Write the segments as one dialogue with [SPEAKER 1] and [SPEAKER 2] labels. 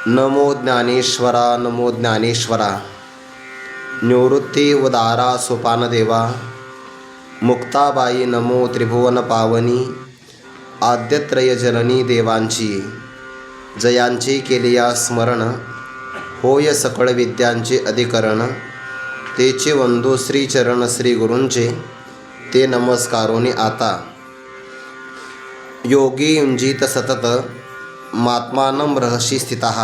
[SPEAKER 1] नमो ज्ञानेश्वरा नमो ज्ञानेश्वरा। निवृत्ती उदारा सोपानदेवा। मुक्ताबाई नमो त्रिभुवन पावनी। आद्यत्रय जननी देवांची जयांचे केलिया स्मरण। होय सकळ विद्यांचे अधिकरण। तेचे वंदो श्रीचरण श्री गुरूंचे ते नमस्कारोनी आता। योगी युंजित सतत मात्मानं रहसि स्थितः।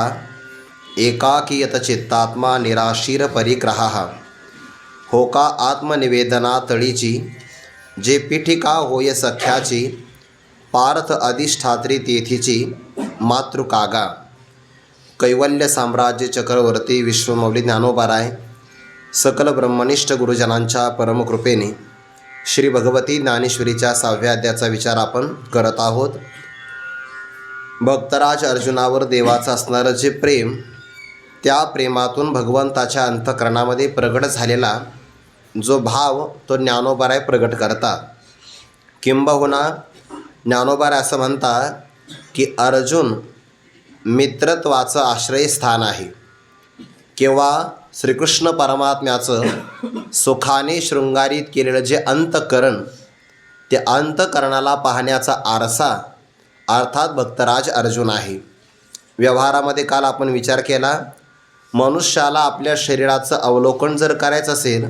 [SPEAKER 1] एकाकीयत चित्तात्मा निराशीर परिग्रहः। होका आत्मनिवेदना तळीची जे पीठिका होय सख्याची। पार्थ अधिष्ठात्री तेथीची मातृकागा। कैवल्य साम्राज्य चक्रवर्ती विश्वमौली ज्ञानोबाराय सकल ब्रह्मनिष्ठ गुरुजनांच्या परमकृपेने श्री भगवती ज्ञानेश्वरीच्या 6व्या अध्यायाचा विचार आपण करत आहोत। भक्तराज अर्जुनावर देवाचं असणारं जे प्रेम, त्या प्रेमातून भगवंताच्या अंतःकरणामध्ये प्रगट झालेला जो भाव तो ज्ञानोबाराय प्रगट करतात। किंबहुना ज्ञानोबाराय असं म्हणतात की अर्जुन मित्रत्वाचं आश्रयस्थान आहे किंवा श्रीकृष्ण परमात्म्याचं सुखाने शृंगारित केलेलं जे अंतःकरण, ते अंतःकरणाला पाहण्याचा आरसा अर्थात भक्तराज अर्जुन आहे। व्यवहारामध्ये काल आपण विचार केला, मनुष्याला आपल्या शरीराचं अवलोकन जर करायचं असेल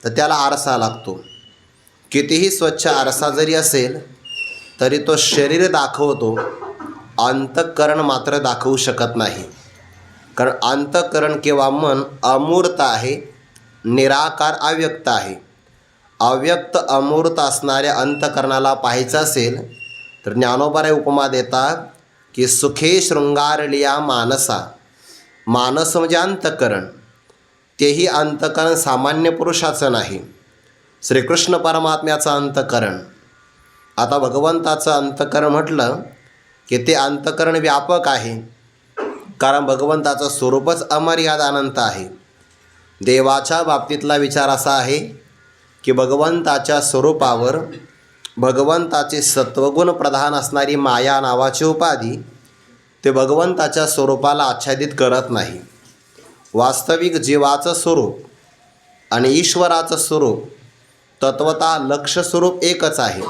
[SPEAKER 1] तर त्याला आरसा लागतो। कितीही स्वच्छ आरसा जरी असेल तरी तो शरीर दाखवतो, अंतःकरण मात्र दाखवू शकत नाही। कारण अंतःकरण किंवा मन अमूर्त आहे, निराकार अव्यक्त आहे। अव्यक्त अमूर्त असणाऱ्या अंतःकरणाला पाहायचं असेल तर ज्ञानोबाराय उपमा देतात की सुखे शृंगारलिया मानसा। मानस म्हणजे अंतःकरण, तेही अंतःकरण सामान्य पुरुषाचं नाही, श्रीकृष्ण परमात्म्याचं अंतःकरण। आता भगवंताचं अंतःकरण म्हटलं की ते अंतःकरण व्यापक आहे, कारण भगवंताचं स्वरूपच अमर्याद अनंत आहे। देवाच्या बाबतीतला विचार असा आहे की भगवंताच्या स्वरूपावर भगवंताचे सत्वगुण प्रधान असणारी माया नावाची उपाधी ते भगवंताच्या स्वरूपाला आच्छादित करत नाही। वास्तविक जीवाचं स्वरूप आणि ईश्वराचं स्वरूप तत्वता लक्ष स्वरूप एकच आहे।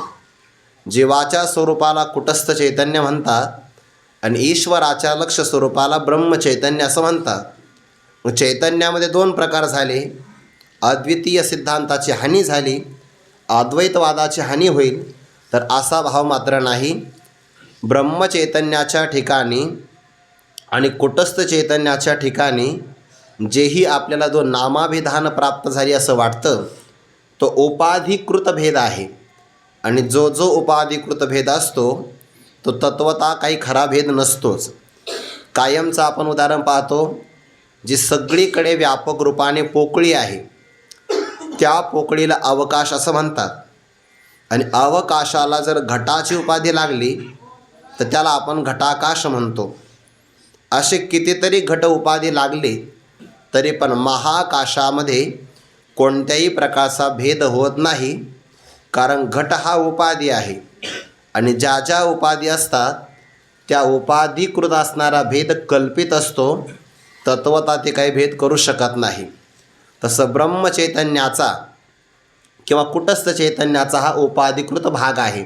[SPEAKER 1] जीवाच्या स्वरूपाला कुटस्थ चैतन्य म्हणतात आणि ईश्वराच्या लक्ष स्वरूपाला ब्रह्मचैतन्य असं म्हणतात। मग चैतन्यामध्ये 2 प्रकार झाले, अद्वितीय सिद्धांताची हानी झाली, अद्वैतवादाची हानी होईल, तर असा भाव मात्र नाही। ब्रह्मचैतन्याच्या ठिकाणी आणि कुटस्थ चैतन्याच्या ठिकाणी जेही आपल्याला 2 नामाभिधान प्राप्त झाली असं वाटतं तो उपाधिकृत भेद आहे। आणि जो जो उपाधिकृत भेद असतो तो तत्वता काही खरा भेद नसतोच। कायमचं आपण उदाहरण पाहतो, जी सगळीकडे व्यापक रूपाने पोकळी आहे त्या पोकळीला अवकाश असं म्हणतात। आणि अवकाशाला जर घटाची उपाधी लागली तर त्याला आपण घटाकाश म्हणतो। असे कितीतरी घट उपाधी लागले तरी पण महाकाशामध्ये कोणत्याही प्रकारचा भेद होत नाही, कारण घट हा उपाधी आहे आणि ज्या ज्या उपाधी असतात त्या उपाधिकृत असणारा भेद कल्पित असतो, तत्वता ते काही भेद करू शकत नाही। तसं ब्रह्मचैतन्याचा किंवा कुटस्थ चैतन्याचा हा उपाधिकृत भाग आहे।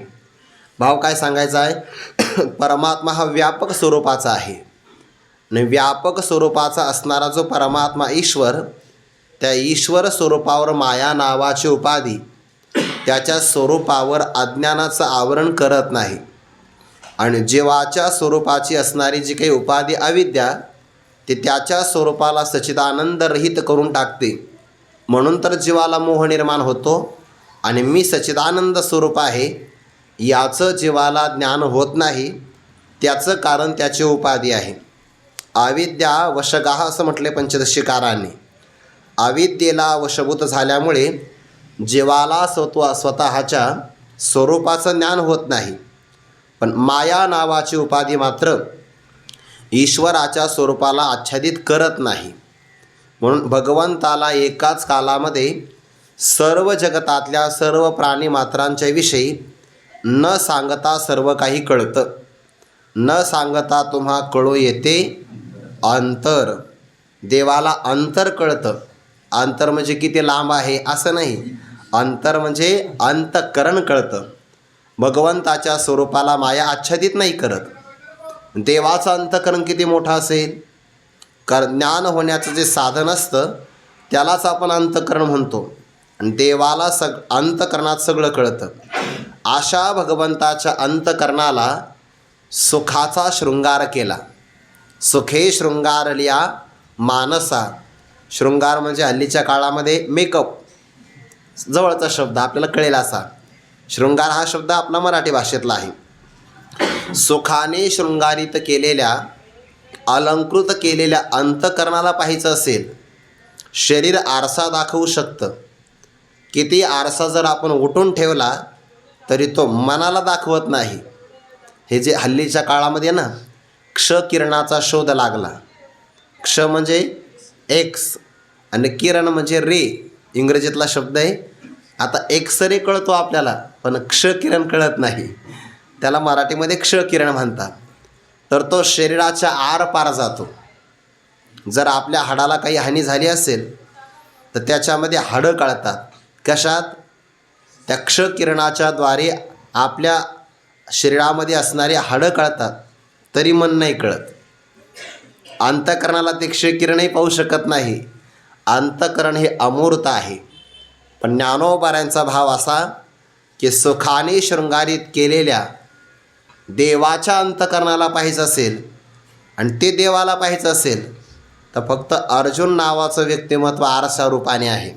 [SPEAKER 1] भाव काय सांगायचा आहे, परमात्मा हा व्यापक स्वरूपाचा आहे आणि व्यापक स्वरूपाचा असणारा जो परमात्मा ईश्वर, त्या ईश्वर स्वरूपावर माया नावाची उपाधी त्याच्या स्वरूपावर अज्ञानाचं आवरण करत नाही। आणि जीवाच्या स्वरूपाची असणारी जी काही उपाधी अविद्या ते त्याच्या स्वरूपाला सच्चिदानंद रहित करून टाकते। म्हणून तर जीवाला मोह निर्माण होतो आणि मी सच्चिदानंद स्वरूप आहे याचं जीवाला ज्ञान होत नाही। त्याचं कारण त्याची उपाधी आहे। अविद्या वशगाह असं म्हटले पंचदशीकारांनी। अविद्येला वशभूत झाल्यामुळे जीवाला स्वतःच्या स्वरूपाचं ज्ञान होत नाही, पण माया नावाची उपाधी मात्र ईश्वराच्या स्वरूपाला आच्छादित करत नाही। म्हणून भगवंताला एकाच कालामध्ये सर्व जगतातल्या सर्व प्राणीमात्रांच्या विषयी न सांगता सर्व काही कळतं। न सांगता तुम्हा कळू येते अंतर. देवाला अंतर कळतं. अंतर म्हणजे किती लांब आहे असं नाही, अंतर म्हणजे अंतःकरण कळतं. भगवंताच्या स्वरूपाला माया आच्छादित नाही करत. देवाचं अंतःकरण किती मोठं असेल. ज्ञान होण्याचं जे साधन असतं त्यालाच आपण अंतःकरण म्हणतो. आणि देवाला अंतःकरणात सगळं कळतं. अशा भगवंताच्या अंतःकरणाला सुखाचा शृंगार केला. सुखे शृंगारलिया मानसा. शृंगार म्हणजे हल्लीच्या काळामध्ये मेकअप, जवळचा शब्द आपल्याला कळेल असा. शृंगार हा शब्द आपला मराठी भाषेतला आहे. सुखाने शृंगारित केलेल्या, अलंकृत केलेल्या अंतःकरणाला पाहायचं असेल, शरीर आरसा दाखवू शकतं. किती आरसा जर आपण उठून ठेवला तरी तो मनाला दाखवत नाही. हे जे हल्लीच्या काळामध्ये ना क्ष किरणाचा शोध लागला. क्ष म्हणजे एक्स आणि किरण म्हणजे रे, इंग्रजीतला शब्द आहे. आता एक्स रे कळतो आपल्याला, पण क्ष किरण कळत नाही. त्याला मराठीमध्ये क्ष किरण म्हणतात. तर तो शरीराच्या आरपार जातो. जर आपल्या हाडाला काही हानी झाली असेल तर त्याच्यामध्ये हाडं कळतात. कशात? त्या क्ष किरणाच्या द्वारे आपल्या शरीरामध्ये असणारी हाडं कळतात, तरी मन नाही कळत. अंतःकरणाला ते क्ष किरणही पाहू शकत नाही. अंतःकरण हे अमूर्त आहे. पण ज्ञानोबाऱ्यांचा भाव असा की सुखाने शृंगारित केलेल्या देवाच्या अंतःकरणाला पाहायचं असेल आणि ते देवाला पाहायचं असेल तर फक्त अर्जुन नावाचं व्यक्तिमत्व आरसा रूपाने आहे.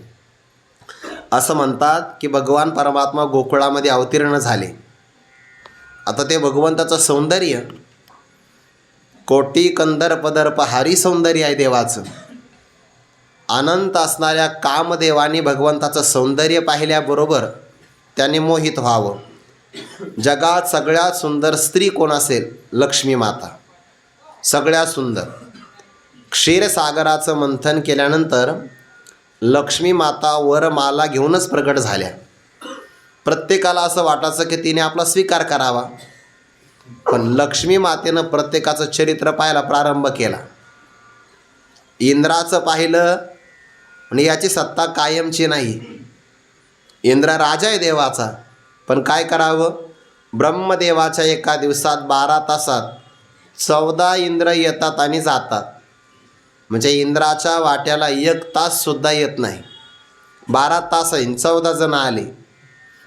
[SPEAKER 1] असं म्हणतात की भगवान परमात्मा गोकुळामध्ये अवतीर्ण झाले. आता ते भगवंताचं सौंदर्य कोटी कंदर्पदर्प हारी सौंदर्य आहे देवाचं. अनंत असणाऱ्या कामदेवाने भगवंताचं सौंदर्य पाहिल्याबरोबर त्याने मोहित व्हावं. जगात सगळ्यात सुंदर स्त्री कोण असेल? लक्ष्मी माता. सगळ्यात सुंदर. क्षीरसागराचं मंथन केल्यानंतर लक्ष्मी माता वरमाला घेऊनच प्रगट झाल्या. प्रत्येकाला असं वाटायचं की तिने आपला स्वीकार करावा, पण लक्ष्मी मातेनं प्रत्येकाचं चरित्र पाहायला प्रारंभ केला. इंद्राचं पाहिलं, आणि याची सत्ता कायमची नाही. इंद्र राजा आहे देवाचा, पण काय करावं? ब्रह्मदेवाच्या एका दिवसात 12 तासात 14 इंद्र येतात आणि जातात. म्हणजे इंद्राच्या वाट्याला 1 ताससुद्धा येत नाही. 12 तास 14 जण आले.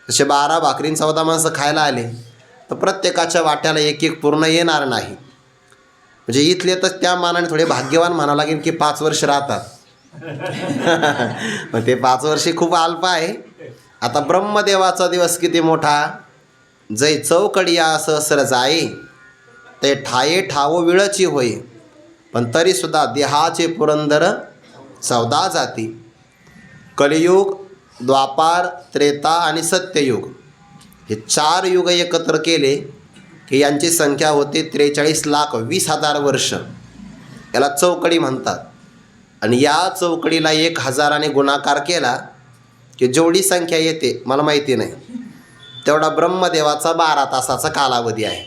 [SPEAKER 1] तसे 12 भाकरीन 14 माणसं खायला आले तर प्रत्येकाच्या वाट्याला एक एक पूर्ण येणार नाही. म्हणजे इथले तर त्या मानाने थोडे भाग्यवान म्हणावं लागेल की 5 वर्ष राहतात. मग ते 5 वर्षे खूप अल्प आहे. आता ब्रह्मदेवाचा दिवस किती मोठा. जै चौकडिया सहस्र जाई ते ठाये ठावो विळची होय. पण तरीसुद्धा देहाचे पुरंदर 14 जाती. कलियुग, द्वापार, त्रेता आणि सत्ययुग हे 4 युग एकत्र केले की यांची संख्या होते 43,20,000 वर्ष. याला चौकडी म्हणतात. आणि या चौकडीला 1000ने गुणाकार केला की जेवढी संख्या येते मला माहिती नाही, तेवढा ब्रह्मदेवाचा 12 तासाचा कालावधी आहे.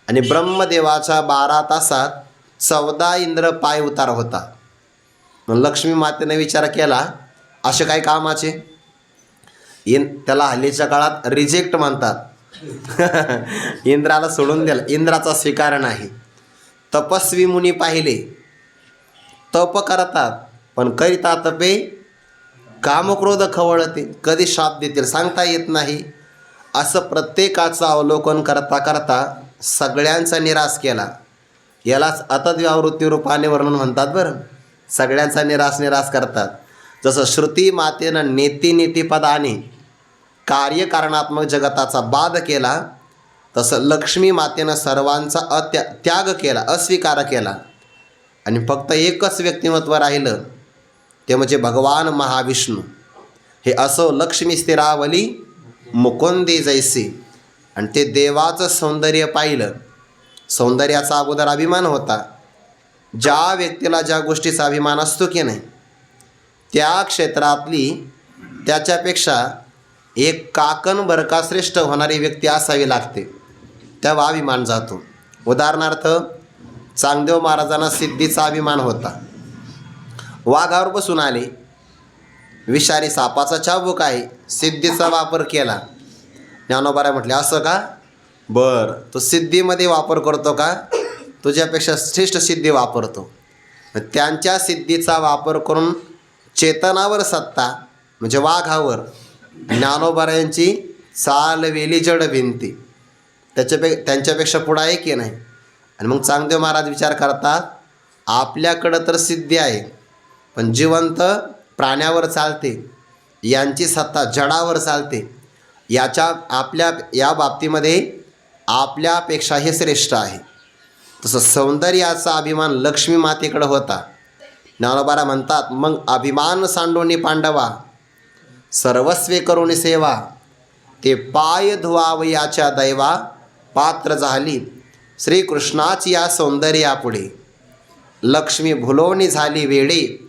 [SPEAKER 1] आणि ब्रह्मदेवाच्या 12 तासात 14 इंद्र पाय उतार होता. मग लक्ष्मी मातेने विचार केला असे काय कामाचे. त्याला हल्लीच्या काळात रिजेक्ट म्हणतात. इंद्राला सोडून द्याल, इंद्राचा स्वीकार नाही. तपस्वी मुनी पाहिले, तप करतात पण करिता तपे कामक्रोध खवळते. कधी शाप देतील सांगता येत नाही. असं प्रत्येकाचं अवलोकन करता करता सगळ्यांचा निराश केला. यालाच अतद्व्यावृत्ती रूपाने वर्णन म्हणतात. बरं, सगळ्यांचा निराश करतात. जसं श्रुती मातेनं नेतिपदाने कार्यकारणात्मक जगताचा बाध केला, तसं लक्ष्मी मातेनं सर्वांचा त्याग केला, अस्वीकार केला. आणि फक्त एकच व्यक्तिमत्व राहिलं, ते म्हणजे भगवान महाविष्णू. हे असो लक्ष्मी स्थिरावली मुकुंदी जैसे. आणि ते देवाचं सौंदर्य पाहिलं. सौंदर्याचा अगोदर अभिमान होता. ज्या व्यक्तीला ज्या गोष्टीचा अभिमान असतो की नाही, त्या क्षेत्रातली त्याच्यापेक्षा एक काकण बरका श्रेष्ठ होणारी व्यक्ती असावी लागते, तेव्हा अभिमान जातो. उदाहरणार्थ चांगदेव महाराजांना सिद्धीचा अभिमान होता. वाघावर बसून आले, विषारी सापाचा चाबूक आहे, सिद्धीचा वापर केला. ज्ञानोबाराय म्हटले, असं का? बरं, तो सिद्धीमध्ये वापर करतो का? तुझ्यापेक्षा श्रेष्ठ सिद्धी वापरतो. त्यांच्या सिद्धीचा वापर करून चेतनावर सत्ता म्हणजे वाघावर ज्ञानोबारायांची चालवेली जड भिंती, त्यांच्यापेक्षा पुढं आहे की नाही. आणि मग चांगदेव महाराज विचार करतात, आपल्याकडं तर सिद्धी आहे, पण जिवंत प्राण्यावर चालते, यांची सत्ता जडावर चालते. या बाबतीमध्ये आपल्यापेक्षा हे श्रेष्ठ आहे. तसं सौंदर्याचा अभिमान लक्ष्मी मातेकडं होता. ज्ञानोबारा म्हणतात, मग अभिमान सांडोनी पांडवा, सर्वस्वे करुणी सेवा, ते पाय धुवावयाच्या दैवा, पात्र झाली श्रीकृष्णाची या सौंदर्यापुढे. लक्ष्मी भुलोनी झाली वेडे,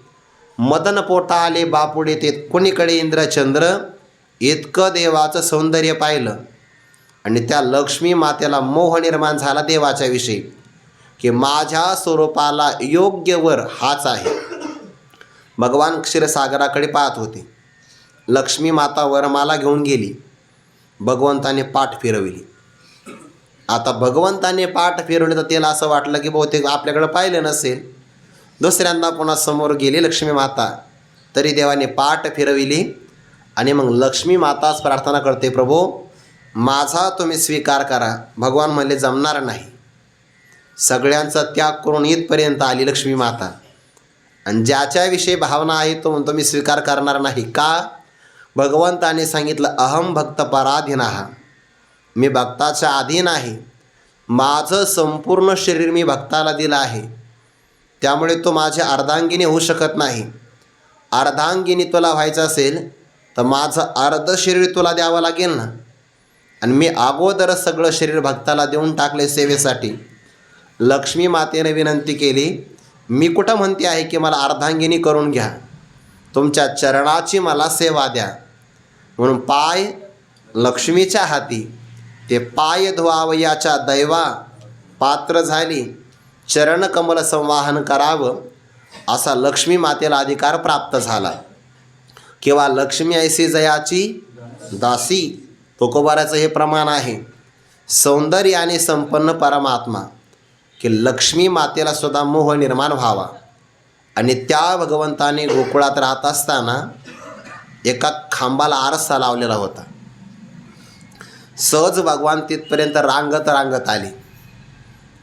[SPEAKER 1] मदन पोटा आले बापुडे, ते कुणीकडे इंद्रचंद्र, इतकं देवाचं सौंदर्य पाहिलं. आणि त्या लक्ष्मी मातेला मोह निर्माण झाला देवाच्या विषयी, की माझ्या स्वरूपाला योग्य वर हाच आहे. भगवान क्षीरसागराकडे पाहत होते. लक्ष्मी माता वरमाला घेऊन गेली, भगवंताने पाठ फिरवली. आता भगवंताने पाठ फिरवली तर त्याला असं वाटलं की बहुतेक आपल्याकडं पाहिलं नसेल. दुसऱ्यांदा पुन्हा समोर गेली लक्ष्मी माता, तरी देवाने पाठ फिरविली. आणि मग लक्ष्मी माताच प्रार्थना करते, प्रभो माझा तुम्ही स्वीकार करा. भगवान म्हणले, जमणार नाही. सगळ्यांचा त्याग करून इथपर्यंत आली लक्ष्मी माता. आणि ज्याच्याविषयी भावना आहे तो म्हणतो मी स्वीकार करणार नाही. का? भगवंताने सांगितलं, अहम भक्त पराधीनः, मी भक्ताच्या अधीन आहे. माझं संपूर्ण शरीर मी भक्ताला दिलं आहे, त्यामुळे तो माझ्या अर्धांगिनी होऊ शकत नाही. अर्धांगिनी तुला व्हायचं असेल तर माझं अर्ध शरीर तुला द्यावं लागेल ना. आणि मी अगोदर सगळं शरीर भक्ताला देऊन टाकले सेवेसाठी. लक्ष्मी मातेने विनंती केली, मी कुठं म्हणते आहे की मला अर्धांगिनी करून घ्या, तुमच्या चरणाची मला सेवा द्या. म्हणून पाय लक्ष्मीच्या हाती, ते पाय धुवावयाच्या दैवा, पात्र झाली चरणकमल संवाहन करावं, असा लक्ष्मी मातेला अधिकार प्राप्त झाला. किंवा लक्ष्मी ऐसी जयाची दासी, तुकोबाराचं हे प्रमाण आहे. सौंदर्याने संपन्न परमात्मा, की लक्ष्मी मातेला सुद्धा मोह निर्माण व्हावा. आणि त्या भगवंताने गोकुळात राहत असताना एका खांबाला आरसा लावलेला होता. सहज भगवान तिथपर्यंत रांगत आले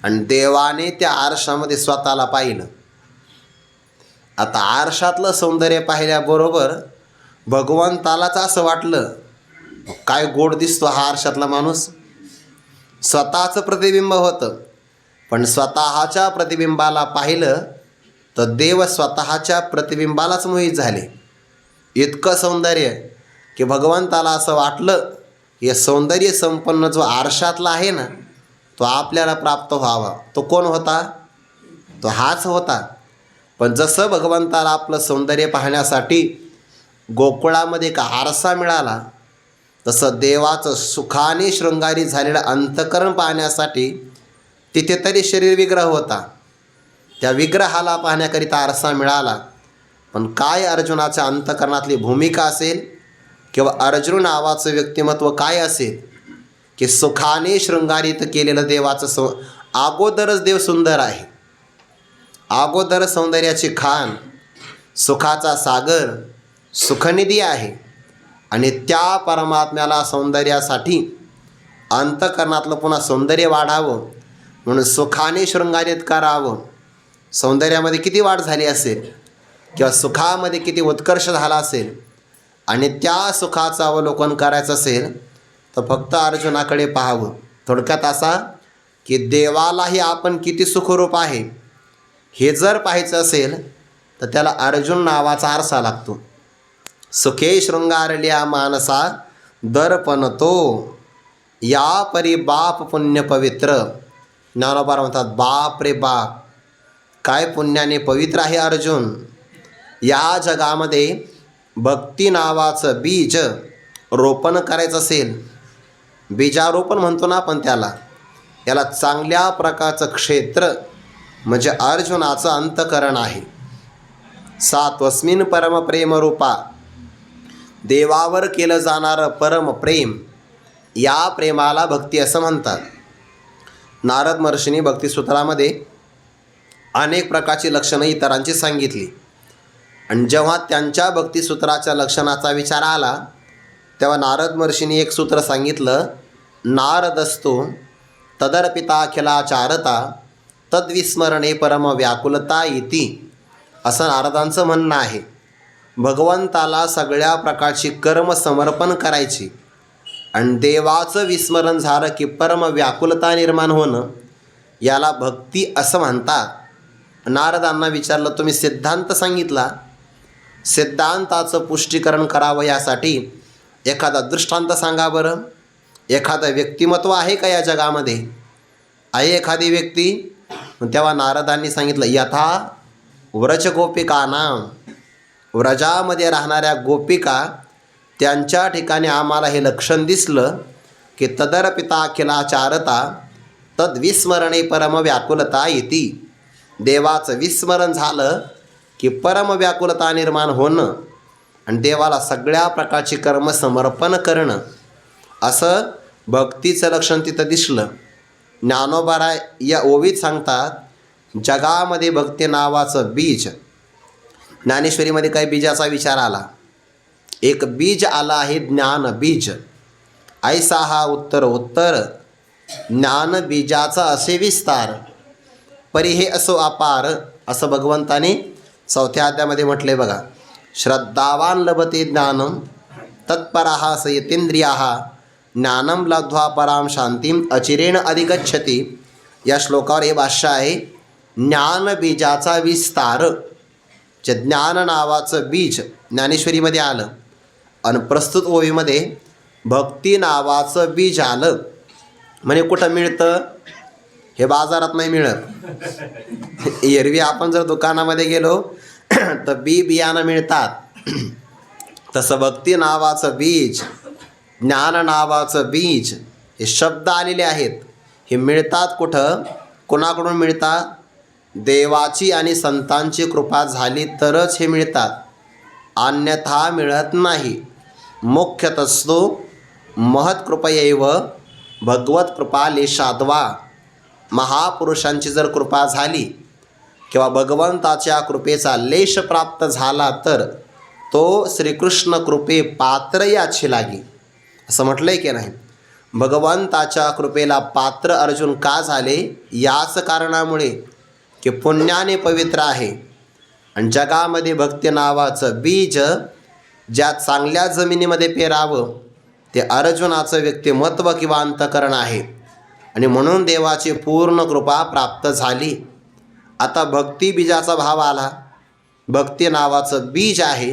[SPEAKER 1] आणि देवाने त्या आरशामध्ये स्वतःला पाहिलं. आता आरशातलं सौंदर्य पाहिल्याबरोबर भगवंतालाच असं वाटलं, काय गोड दिसतो हा आरशातला माणूस. स्वतःचं प्रतिबिंब होतं, पण स्वतःच्या प्रतिबिंबाला पाहिलं तर देव स्वतःच्या प्रतिबिंबालाच मोहित झाले. इतकं सौंदर्य की भगवंताला असं वाटलं, हे सौंदर्य संपन्न जो आरशातला आहे ना, तो आपल्याला प्राप्त व्हावा. तो कोण होता? तो हाच होता. पण जसं भगवंताला आपलं सौंदर्य पाहण्यासाठी गोकुळामध्ये एक आरसा मिळाला, तसं देवाचं सुखाने शृंगारी झालेलं अंतःकरण पाहण्यासाठी तिथे तरी शरीर विग्रह होता. त्या विग्रहाला पाहण्याकरिता आरसा मिळाला. पण काय अर्जुनाच्या अंतःकरणातली भूमिका असेल किंवा अर्जुन नावाचं व्यक्तिमत्व काय असेल, की सुखाने शृंगारित केलेलं देवाचं अगोदरच देव सुंदर आहे. अगोदर सौंदर्याची खान, सुखाचा सागर, सुखनिधी आहे. आणि त्या परमात्म्याला सौंदर्यासाठी अंतःकरणातलं पुन्हा सौंदर्य वाढावं म्हणून सुखाने शृंगारित करावं. सौंदर्यामध्ये किती वाढ झाली असेल किंवा सुखामध्ये किती उत्कर्ष झाला असेल, आणि त्या सुखाचं अवलोकन करायचं असेल तर फक्त अर्जुनाकडे पाहावं. थोडक्यात असा की देवालाही आपण किती सुखरूप आहे हे जर पाहायचं असेल तर त्याला अर्जुन नावाचा आरसा लागतो. सुखे शृंगारल्या मानसा दर्पण तो, या परी बाप पुण्य पवित्र. ज्ञानोबा म्हणतात, बाप रे बाप, काय पुण्याने पवित्र आहे अर्जुन. या जगामध्ये भक्ती नावाचं बीज रोपण करायचं असेल, बीजारोपण म्हणतो ना आपण त्याला, याला चांगल्या प्रकारचं क्षेत्र म्हणजे अर्जुनाचं अंतकरण आहे. सा त्वस्मिन् परमप्रेमरूपा, देवावर केलं जाणारं परमप्रेम, या प्रेमाला भक्ती असं म्हणतात. नारद महर्षींनी भक्तिसूत्रामध्ये अनेक प्रकारची लक्षणं इतरांची सांगितली, आणि जेव्हा त्यांच्या भक्तिसूत्राच्या लक्षणाचा विचार आला तेव्हा नारद महर्षींनी एक सूत्र सांगितलं, नारदस्तु तदर्पिताखिलाचारता तद्विस्मरणे परम व्याकुलता इति. असं नारदांचं म्हणणं आहे. भगवंताला सगळ्या प्रकारची कर्म समर्पण करायची आणि देवाचं विस्मरण झालं की परम व्याकुलता निर्माण होणं, याला भक्ती असं म्हणतात. नारदांना विचारलं, तुम्ही सिद्धांत सांगितला, सिद्धांताचं पुष्टीकरण करावं यासाठी एखादा दृष्टांत सांगा बरं. एखादं व्यक्तिमत्व आहे का या जगामध्ये? आहे एखादी व्यक्ती? तेव्हा नारदांनी सांगितलं, यथा व्रजगोपिकानां, व्रजामध्ये राहणाऱ्या गोपिका, त्यांच्या ठिकाणी आम्हाला हे लक्षण दिसलं की तदर्पिताखिलाचारता तद्विस्मरणे परम व्याकुलता इति. देवाचं विस्मरण झालं की परम व्याकुलता निर्माण होणं आणि देवाला सगळ्या प्रकारची कर्म समर्पण करणं, असं भक्तीचं लक्षण तिथं दिसलं. ज्ञानोबा या ओवीत सांगतात, जगामध्ये भक्ती नावाचं बीज, ज्ञानेश्वरीमध्ये काही बीजाचा विचार आला. एक बीज आला आहे ज्ञान बीज. ऐसा हा उत्तर उत्तर, ज्ञान बीजाचा असे विस्तार, परी हे असो अपार, असं भगवंताने 4थ्या अध्यायामध्ये म्हटले बघा. श्रद्धावान लभते ज्ञानम तत्पराः संयतेंद्रियाः ज्ञानम लब्ध्वा पराम शांतीम अचिरेण अधिगच्छति. या श्लोकावर हे भाष्य आहे. ज्ञान बीजाचा विस्तार, जे ज्ञान नावाचं बीज ज्ञानेश्वरीमध्ये आलं आणि प्रस्तुत ओवीमध्ये भक्ती नावाचं बीज आलं. म्हणजे कुठं मिळतं? हे बाजारात नाही मिळत. एरवी आपण जर दुकानामध्ये गेलो तर बियाणं मिळतात. तसं भक्ती नावाचं बीज, ज्ञान नावाचं बीज, हे शब्द आलेले आहेत. हे मिळतात कुठं? कोणाकडून मिळतात? देवाची आणि संतांची कृपा झाली तरच हे मिळतात, अन्यथा मिळत नाही. मुख्यतस्तु महत्कृपयैव भगवत कृपा लेशाद्वा. महापुरुषांची जर कृपा झाली किंवा भगवंताच्या कृपेचा लेश प्राप्त झाला तर तो श्रीकृष्ण कृपे पात्र याची लागी, असं म्हटलं आहे की नाही. भगवंताच्या कृपेला पात्र अर्जुन का झाले? याच कारणामुळे की पुण्याने पवित्र आहे. आणि जगामध्ये भक्ती नावाचं बीज ज्या चांगल्या जमिनीमध्ये पेरावं ते अर्जुनाचं व्यक्तिमत्व किंवा अंतकरण आहे, आणि म्हणून देवाची पूर्ण कृपा प्राप्त झाली. आता भक्ती बीजाचा भाव आला. भक्ती नावाचं बीज आहे.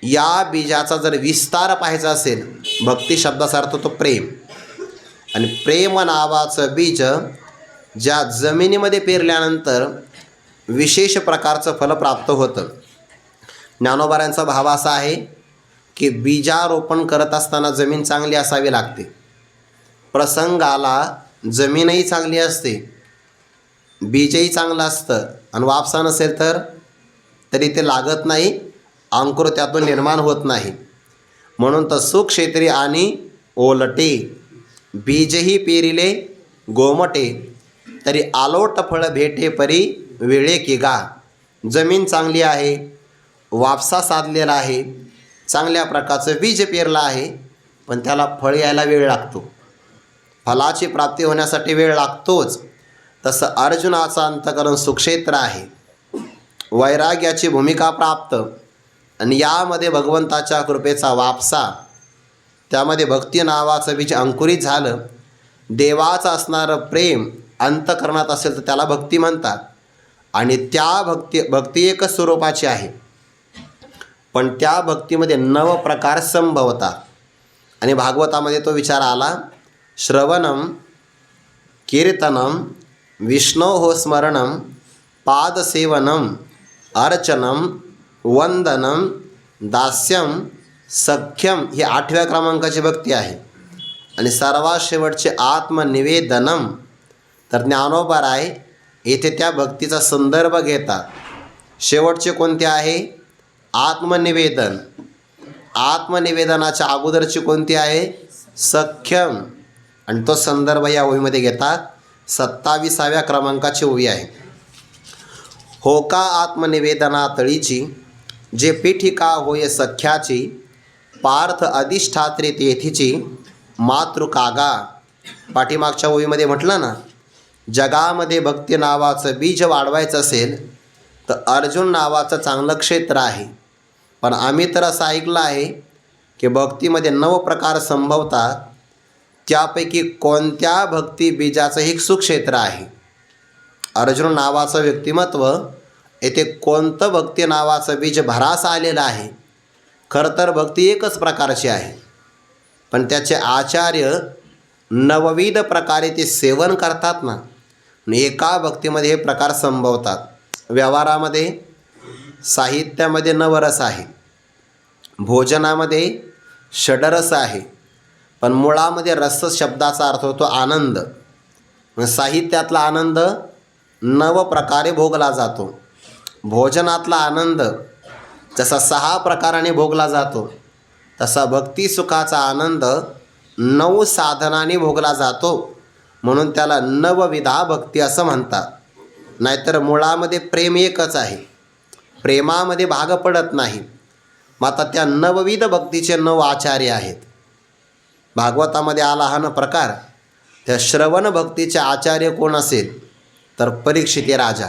[SPEAKER 1] या बीजाचा जर विस्तार पाहायचा असेल, भक्ती शब्दाचा अर्थ तो प्रेम, आणि प्रेम नावाचं बीज ज्या जमिनीमध्ये पेरल्यानंतर विशेष प्रकारचं फल प्राप्त होतं. ज्ञानोबाऱ्यांचा भाव असा आहे की बीजारोपण करत असताना जमीन चांगली असावी लागते. प्रसंगाला जमीनही चांगली असते, बीजही चांगलं असतं, आणि वापसा नसेल तर तरी ते लागत नाही, अंकुर त्यातून निर्माण होत नाही. म्हणून तर सुक्षेत्री आणि ओलटे, बीजही पेरिले गोमटे, तरी आलोट फळ भेटे परी वेळे की गा. जमीन चांगली आहे, वापसा साधलेला आहे, चांगल्या प्रकारचं बीज पेरलं आहे, पण त्याला फळ यायला वेळ लागतो. फलाची प्राप्ती होण्यासाठी वेळ लागतोच. तसं अर्जुनाचं अंतकरण सुक्षेत्र आहे, वैराग्याची भूमिका प्राप्त, आणि यामध्ये भगवंताच्या कृपेचा वापसा, त्यामध्ये भक्ती नावाचं बीज अंकुरित झालं. देवाचं असणारं प्रेम अंतकरणात असेल तर त्याला भक्ती म्हणतात. आणि त्या भक्ती एकच स्वरूपाची आहे, पण त्या भक्तीमध्ये 9 प्रकार संभवतात. आणि भागवतामध्ये तो विचार आला, श्रवणम कीर्तनम विष्णोः स्मरणम पादसेवनम अर्चनम वंदनम दास्यम सख्यम, ही 8व्या क्रमांकाची भक्ती आहे. आणि सर्वात शेवटचे आत्मनिवेदनम. तर ज्ञानोबा राय येथे त्या भक्तीचा संदर्भ घेतात. शेवटचे कोणते आहे? आत्मनिवेदन. आत्मनिवेदनाच्या अगोदरची कोणती आहे? सख्यम. आणि तो संदर्भ या ओळीमध्ये घेतात. 27व्या क्रमांकाची ओळी आहे. हो का आत्मनिवेदना तळीची, जे पीठिका होय सख्याची, पार्थ अधिष्ठात्री तेथीची मातृकागा. पाठीमागच्या ओळीमध्ये म्हटलं ना, जगामध्ये भक्ती नावाचं बीज वाढवायचं असेल तर अर्जुन नावाचं चांगलं क्षेत्र आहे. पण आम्ही तर असं ऐकलं आहे की भक्तीमध्ये 9 प्रकार संभवतात. त्यापैकी कोणत्या भक्ती बीजाचं हे सुक्षेत्र आहे. अर्जुन नावाचं व्यक्तिमत्व येथे कोणतं भक्ती नावाचं बीज भरास आलेलं आहे. खरं तर भक्ती एकच प्रकारची आहे, पण त्याचे आचार्य 9विध प्रकारे ते सेवन करतात ना. एका भक्तीमध्ये हे प्रकार संभवतात. व्यवहारामध्ये, साहित्यामध्ये नवरस आहे, भोजनामध्ये षडरस आहे, पण मुळामध्ये रस शब्दाचा अर्थ होतो आनंद. साहित्यातला आनंद 9 प्रकारे भोगला जातो. भोजनातला आनंद जसा 6 प्रकाराने भोगला जातो, तसा भक्ती सुखाचा आनंद 9 साधनांनी भोगला जातो. म्हणून त्याला 9विधा भक्ती असं म्हणतात. नाहीतर मुळामध्ये प्रेम एकच आहे, प्रेमामध्ये भाग पडत नाही. मग आता त्या 9विध भक्तीचे 9 आचार्य आहेत. भागवतामध्ये आला हा प्रकार. त्या श्रवण भक्तीचे आचार्य कोण असेल तर परीक्षित राजा.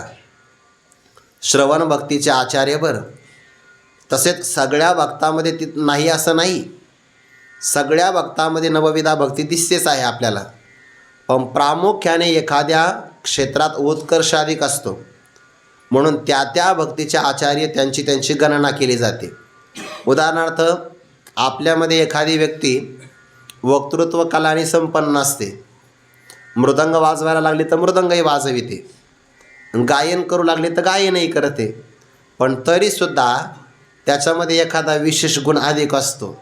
[SPEAKER 1] श्रवण भक्तीचे आचार्य. बरं, तसेच सगळ्या भक्तामध्ये ती नाही असं नाही. सगळ्या भक्तामध्ये 9विधा भक्ती दिसतेच आहे आपल्याला. पण प्रामुख्याने एखाद्या क्षेत्रात उत्कर्ष अधिक असतो, म्हणून त्या भक्तीचे आचार्य त्यांची गणना केली जाते. उदाहरणार्थ, आपल्यामध्ये एखादी व्यक्ती वक्तृत्व कलाने संपन्न असते. मृदंग वाजवायला लागली तर मृदंगही वाजविते, गायन करू लागले तर गायनही करते. पण तरीसुद्धा त्याच्यामध्ये एखादा विशेष गुण अधिक असतो.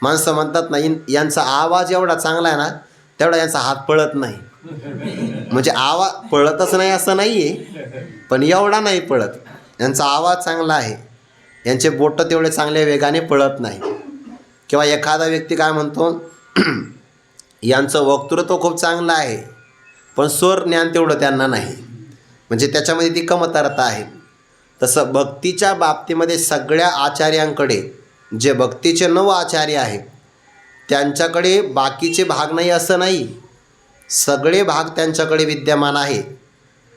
[SPEAKER 1] माणसं म्हणतात ना, यांचा आवाज एवढा चांगला आहे ना, तेवढा यांचा हात पळत नाही. म्हणजे आवाज पळतच नाही असं नाही आहे, पण एवढा नाही पळत. यांचा आवाज चांगला आहे, यांचे बोटं तेवढे चांगल्या वेगाने पळत नाही. किंवा एखादा व्यक्ती काय म्हणतो, यांचं वक्तृत्व खूप चांगलं आहे, पण स्वर ज्ञान तेवढं त्यांना नाही. म्हणजे त्याच्यामध्ये ती कमतरता आहे. तसं भक्तीच्या बाबतीमध्ये सगळ्या आचार्यांकडे, जे भक्तीचे 9 आचार्य आहेत, त्यांच्याकडे बाकीचे भाग नाही असं नाही. सगळे भाग त्यांच्याकडे विद्यमान आहेत.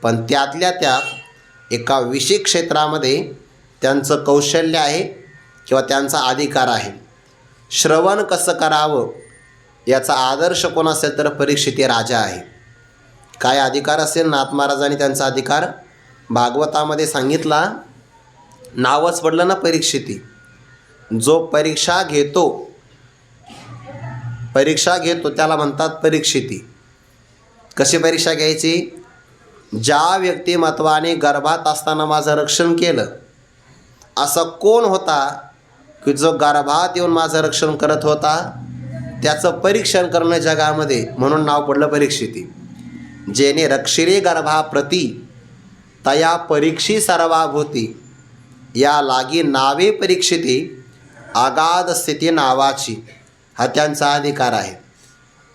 [SPEAKER 1] पण त्यातल्या त्यात एका विशेष क्षेत्रामध्ये त्यांचं कौशल्य आहे किंवा त्यांचा अधिकार आहे. श्रवण कसं करावं याचा आदर्श कोण असेल तर परीक्षित राजा आहे. काय अधिकार असेल? नाथ महाराजांनी त्यांचा अधिकार भागवतामध्ये सांगितला. नावच पडलं ना परीक्षिती. जो परीक्षा घेतो त्याला म्हणतात परीक्षिती. कशी परीक्षा घ्यायची? ज्या व्यक्तिमत्वाने गर्भात असताना माझं रक्षण केलं, असा कोण होता की जो गर्भात येऊन माझं रक्षण करत होता, त्याचं परीक्षण करणं जगामध्ये, म्हणून नाव पडलं परीक्षिती. जेने रक्षिरे गर्भाप्रती तया परीक्षी सर्वाभूती, या लागी नावे परीक्षिती आगाध स्थिती नावाची. हा त्यांचा अधिकार आहे.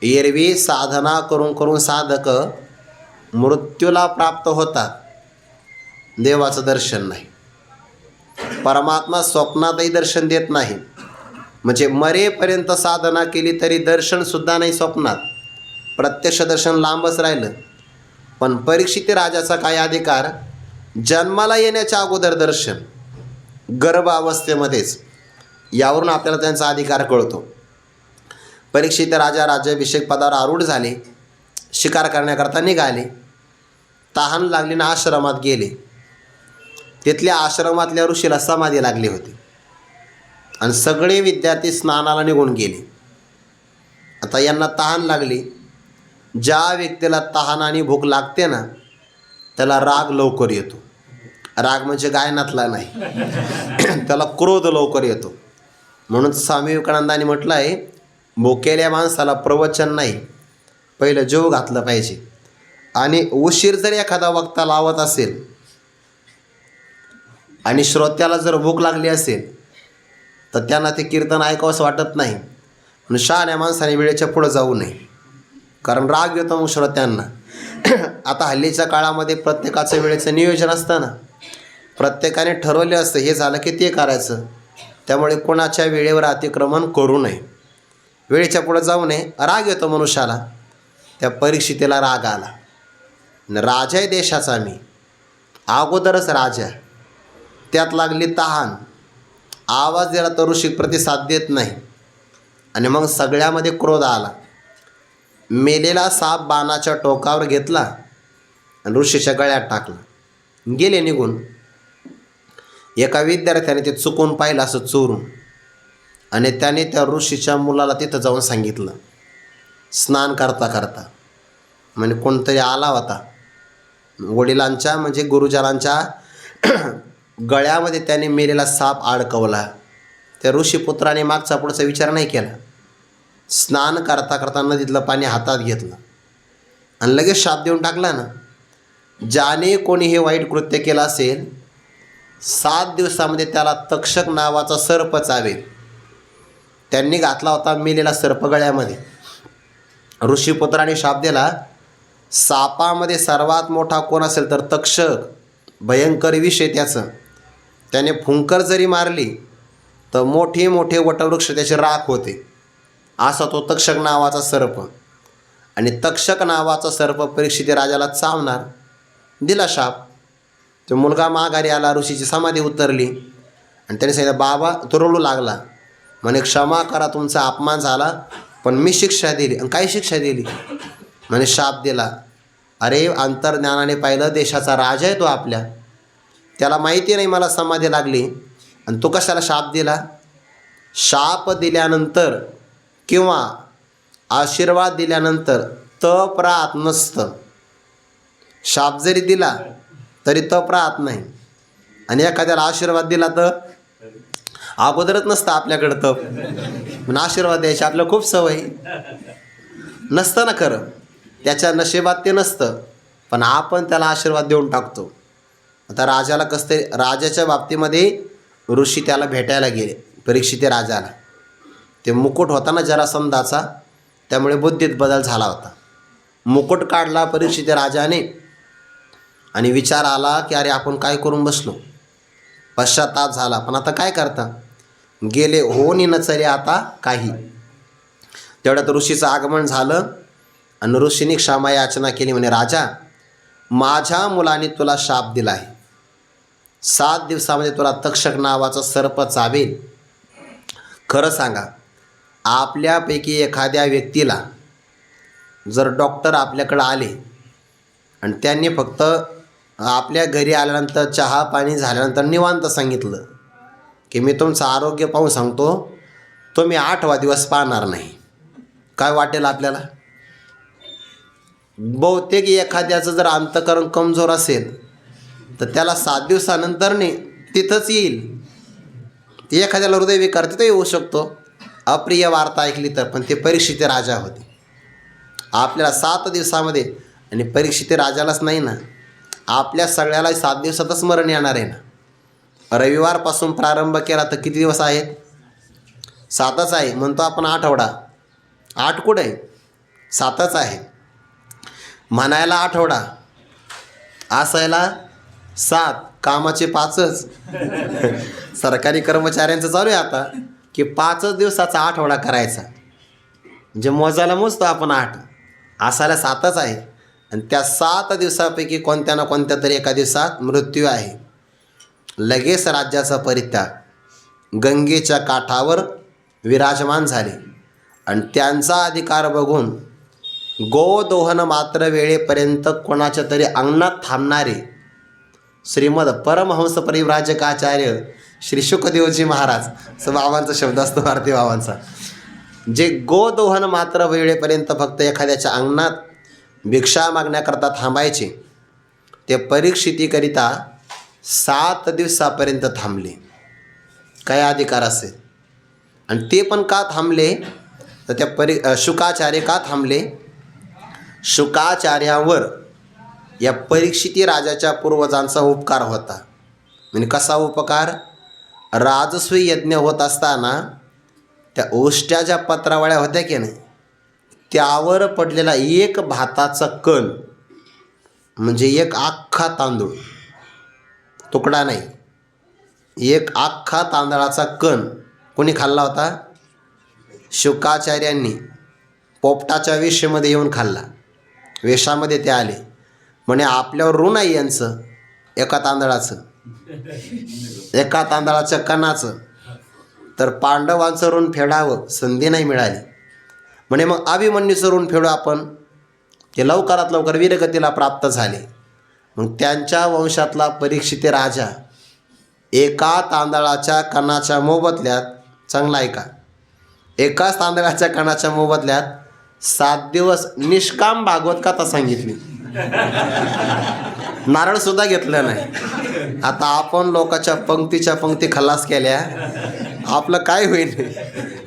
[SPEAKER 1] एरवी साधना करून करून साधक मृत्यूला प्राप्त होतात, देवाचं दर्शन नाही. परमात्मा स्वप्नातही दर्शन देत नाही. म्हणजे मरेपर्यंत साधना केली तरी दर्शनसुद्धा नाही स्वप्नात, प्रत्यक्ष दर्शन लांबच राहिलं. पण परीक्षित राजाचा काय अधिकार? जन्माला येण्याच्या अगोदर दर्शन, गर्भावस्थेमध्येच. यावरून आपल्याला त्यांचा अधिकार कळतो. परीक्षित राजा राज्याभिषेक पदावर आरूढ झाले, शिकार करण्याकरता निघाले. तहान लागली ना आश्रमात गेले. तिथल्या आश्रमातल्या ऋषीला समाधी लागली होती आणि सगळे विद्यार्थी स्नानाला निघून गेले. आता यांना तहान लागली. ज्या व्यक्तीला तहान आणि भूक लागते ना, त्याला राग लवकर येतो. राग म्हणजे गायनातला नाही, त्याला क्रोध लवकर येतो. म्हणून स्वामी विवेकानंदांनी म्हटलं आहे, भुकेल्या माणसाला प्रवचन नाही, पहिलं जेव घातलं पाहिजे. आणि उशीर जर एखादा वक्ता लावत असेल आणि श्रोत्याला जर भूक लागली असेल तर त्यांना ते कीर्तन ऐकावंसं वाटत नाही. पण शहाण्या माणसाने वेळेच्या पुढं जाऊ नये, कारण राग येतो मग श्रोत्यांना. आता हल्लीच्या काळामध्ये प्रत्येकाचं वेळेचं नियोजन असतं ना, प्रत्येकाने ठरवले असतं हे झालं की ते करायचं. त्यामुळे कोणाच्या वेळेवर अतिक्रमण करू नये, वेळेच्या पुढं जाऊ नये. राग येतो मनुष्याला. त्या परीक्षितीला राग आला. राजा आहे देशाचा मी, अगोदरच राजा, त्यात लागली तहान. आवाज दिला तर ऋषी प्रतिसाद देत नाही आणि मग सगळ्यामध्ये क्रोध आला. मेलेला साप बाणाच्या टोकावर घेतला आणि ऋषीच्या गळ्यात टाकला. गेले निघून. एका विद्यार्थ्याने ते चुकून पाहिलं असं चोरून, आणि त्याने त्या ऋषीच्या मुलाला तिथं जाऊन सांगितलं. स्नान करता करता म्हणजे कोणतरी आला होता, वडिलांच्या म्हणजे गुरुजनांच्या गळ्यामध्ये त्याने मेलेला साप अडकवला. त्या ऋषीपुत्राने मागचा पुढचा विचार नाही केला. स्नान करता करता नदीतलं पाणी हातात घेतलं आणि लगेच शाप देऊन टाकला ना. ज्याने कोणी हे वाईट कृत्य केलं असेल 7 दिवसामध्ये त्याला तक्षक नावाचा सर्प चावेल. त्यांनी घातला होता मेलेला सर्प गळ्यामध्ये. ऋषीपुत्राने शाप दिला, सापामध्ये सर्वात मोठा कोण असेल तर तक्षक, भयंकर विष आहे त्याचं. त्याने फुंकर जरी मारली तर मोठे मोठे वटवृक्ष त्याचे राख होते. असा तो तक्षक नावाचा सर्प. आणि तक्षक नावाचा सर्प परीक्षिती राजाला चावणार. दिला शाप. तो मुलगा माघारी आला, ऋषीची समाधी उतरली आणि त्याने सांगितलं, बाबा तो रडू लागला. म्हणे क्षमा करा, तुमचा अपमान झाला, पण मी शिक्षा दिली. आणि काय शिक्षा दिली? म्हणे शाप दिला. अरे अंतर्ज्ञानाने पाहिलं, देशाचा राजा आहे तो आपल्या, त्याला माहिती नाही मला समाधी लागली आणि तो कशाला शाप दिला? शाप दिल्यानंतर किंवा आशीर्वाद दिल्यानंतर तप राहत नसतं. शाप जरी दिला तरी तप राहत नाही. आणि एखाद्याला आशीर्वाद दिला तर अगोदरच नसतं आपल्याकडं तप, पण आशीर्वाद द्यायची आपल्याला खूप सवय नसतं ना. खरं त्याच्या नशिबात ते नसतं, पण आपण त्याला आशीर्वाद देऊन टाकतो. आता राजाला कसं ते, राजाच्या बाबतीमध्ये ऋषी त्याला भेटायला गेले, परीक्षित राजाला. ते मुकुट होता ना जरासंधाचा, त्यामुळे बुद्धीत बदल झाला होता. मुकुट काढला परीक्षित राजाने आणि विचार आला की अरे आपण काय करून बसलो. पश्चाताप झाला, पण आता काय करता, गेले होनी न चले आता काही. तेवढ्यात ऋषीचं आगमन झालं आणि ऋषीने क्षमा याचना केली. म्हणे राजा, माझ्या मुलाने तुला शाप दिला आहे, 7 दिवसामध्ये तुला तक्षक नावाचा सर्प चावेल. खरं सांगा, आपल्यापैकी एखाद्या व्यक्तीला जर डॉक्टर आपल्याकडं आले आणि त्यांनी फक्त आपल्या घरी आल्यानंतर चहा पाणी झाल्यानंतर निवांत सांगितलं की मी तुमचं आरोग्य पाहून सांगतो, तुम्ही 8वा दिवस पाहणार नाही, काय वाटेल आपल्याला? बहुतेक एखाद्याचं जर अंतःकरण कमजोर असेल तर त्याला 7 दिवसानंतर नाही तिथंच येईल. एखाद्याला हृदयविकार तिथं येऊ शकतो, अप्रिय वार्ता ऐकली तर. पण ते परीक्षित राजा होते. आपल्याला 7 दिवसामध्ये, आणि परीक्षित राजालाच नाही ना, आपल्या सगळ्याला 7 दिवसातच मरण येणार आहे ना. रविवारपासून प्रारंभ केला तर किती दिवस आहेत? 7च आहे. म्हणतो आपण आठवडा. 8 कुठं आहे? 7च आहे. म्हणायला आठवडा, असायला 7, कामाचे 5च. सरकारी कर्मचाऱ्यांचं चालू आहे आता की 5च दिवसाचा आठवडा करायचा. म्हणजे मोजायला मोजतो आपण 8, असायला 7च आहे. आणि त्या 7 दिवसापैकी कोणत्या ना कोणत्या तरी एका दिवसात मृत्यू आहे. लगेच राज्याचा परित्याग, गंगेच्या काठावर विराजमान झाले आणि त्यांचा अधिकार बघून गोदोहन मात्र वेळेपर्यंत कोणाच्या तरी अंगणात थांबणारे श्रीमद परमहंस परिव्राजकाचार्य श्री शुकदेवजी महाराज, असं बाबांचा शब्द असतो भारती बाबांचा, जे गोदोहन मात्र वेळेपर्यंत फक्त एखाद्याच्या अंगणात भिक्षा मागण्याकरता थांबायचे, ते परीक्षितीकरिता 7 दिवसापर्यंत थांबले. काय अधिकार असेल? आणि ते पण का थांबले तर त्या शुकाचार्य का थांबले? शुकाचार्यावर या परीक्षिती राजाच्या पूर्वजांचा उपकार होता. म्हणजे कसा उपकार? राजसूय यज्ञ होत असताना त्या ओष्ट्या ज्या पत्रावळ्या होत्या की नाही, त्यावर पडलेला एक भाताचा कण, म्हणजे एक अख्खा तांदूळ, तुकडा नाही, एक अख्खा तांदळाचा कण कोणी खाल्ला होता? शुकाचार्यांनी पोपटाच्या वेशेमध्ये येऊन खाल्ला. वेशामध्ये ते आले, म्हणे आपल्यावर ऋण आहे यांचं, एका तांदळाच्या कणाचं. तर पांडवांचं ऋण फेडावं, संधी नाही मिळाली. म्हणे मग अभिमन्यूचं ऋण फेडू आपण. ते लवकरात लवकर वीरगतीला प्राप्त झाले. मग त्यांच्या वंशातला परीक्षित राजा एका तांदळाच्या कणाच्या मोबदल्यात, चांगला ऐका, एकाच तांदळाच्या कणाच्या मोबदल्यात 7 दिवस निष्काम भागवत कथा सांगितली. नारळसुद्धा घेतलं नाही. आता आपण लोकांच्या पंक्तीच्या पंक्ती खलास केल्या, आपलं काय होईल?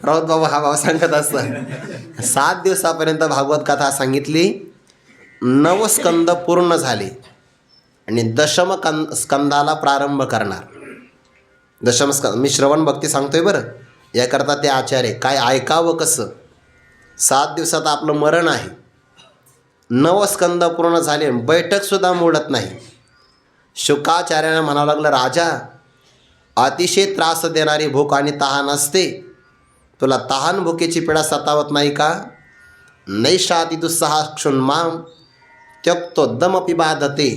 [SPEAKER 1] राऊत बाबा हा भाव सांगत असतात. 7 दिवसापर्यंत भागवत कथा सांगितली. 9 स्कंद पूर्ण झाले आणि दशम स्कंदाला प्रारंभ करणार. दशम स्कंद मी श्रवण भक्ती सांगतोय बरं, याकरता ते आचार्य काय ऐकावं कसं. 7 दिवसात आपलं मरण आहे. 9 स्कंद पूर्ण झाले, बैठकसुद्धा मोडत नाही. शुकाचार्यानं म्हणावं लागलं, राजा अतिशय त्रास देणारी भूक आणि तहान असते, तुला तहान भुकेची पीडा सतावत नाही का? नैषाति दुस्सहा क्षुन्माम त्यक्तोद्दमपि बाधते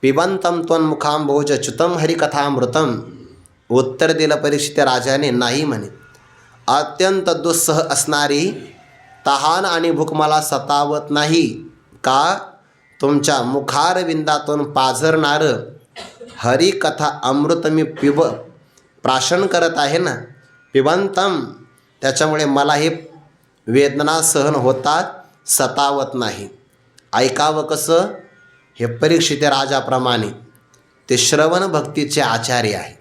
[SPEAKER 1] पिबंतम त्वन्मुखांबोज च्युतम हरिकथामृतम. उत्तर दिलं परीक्षित राजाने, नाही म्हणे. अत्यंत दुस्सह असणारी तहान आणि भूक मला सतावत नाही. का? तुमच्या मुखारविंदातून पाझरणारं हरिकथा अमृत मी प्राशन करत आहे ना, पिबंतम, त्याच्यामुळे मला हे वेदना सहन होतात, सतावत नाही. ऐकावं कसं? हे परीक्षित राजाप्रमाणे ते श्रवण भक्तीचे आचार्य आहे.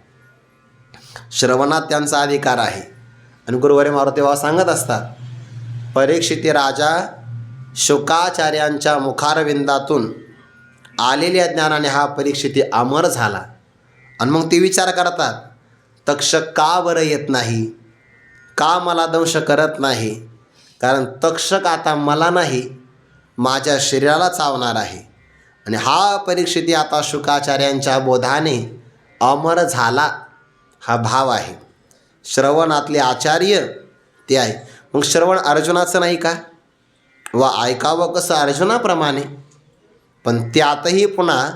[SPEAKER 1] श्रवणात त्यांचा अधिकार आहे. आणि गुरुवारी मारुती बाबा सांगत असतात, परीक्षित राजा शुकाचार्यांच्या मुखारविंदातून आलेल्या ज्ञानाने हा परीक्षिती अमर झाला. आणि मग ते विचार करतात, तक्षक का बरं येत नाही, का मला दंश करत नाही? कारण तक्षक आता मला नाही, माझ्या शरीराला चावणार आहे. आणि हा परीक्षिती आता शुकाचार्यांच्या बोधाने अमर झाला, हा भाव आहे. श्रवणातले आचार्य ते आहे. मग श्रवण अर्जुनाचं नाही का? व ऐकावं कसं अर्जुनाप्रमाणे. पण त्यातही पुन्हा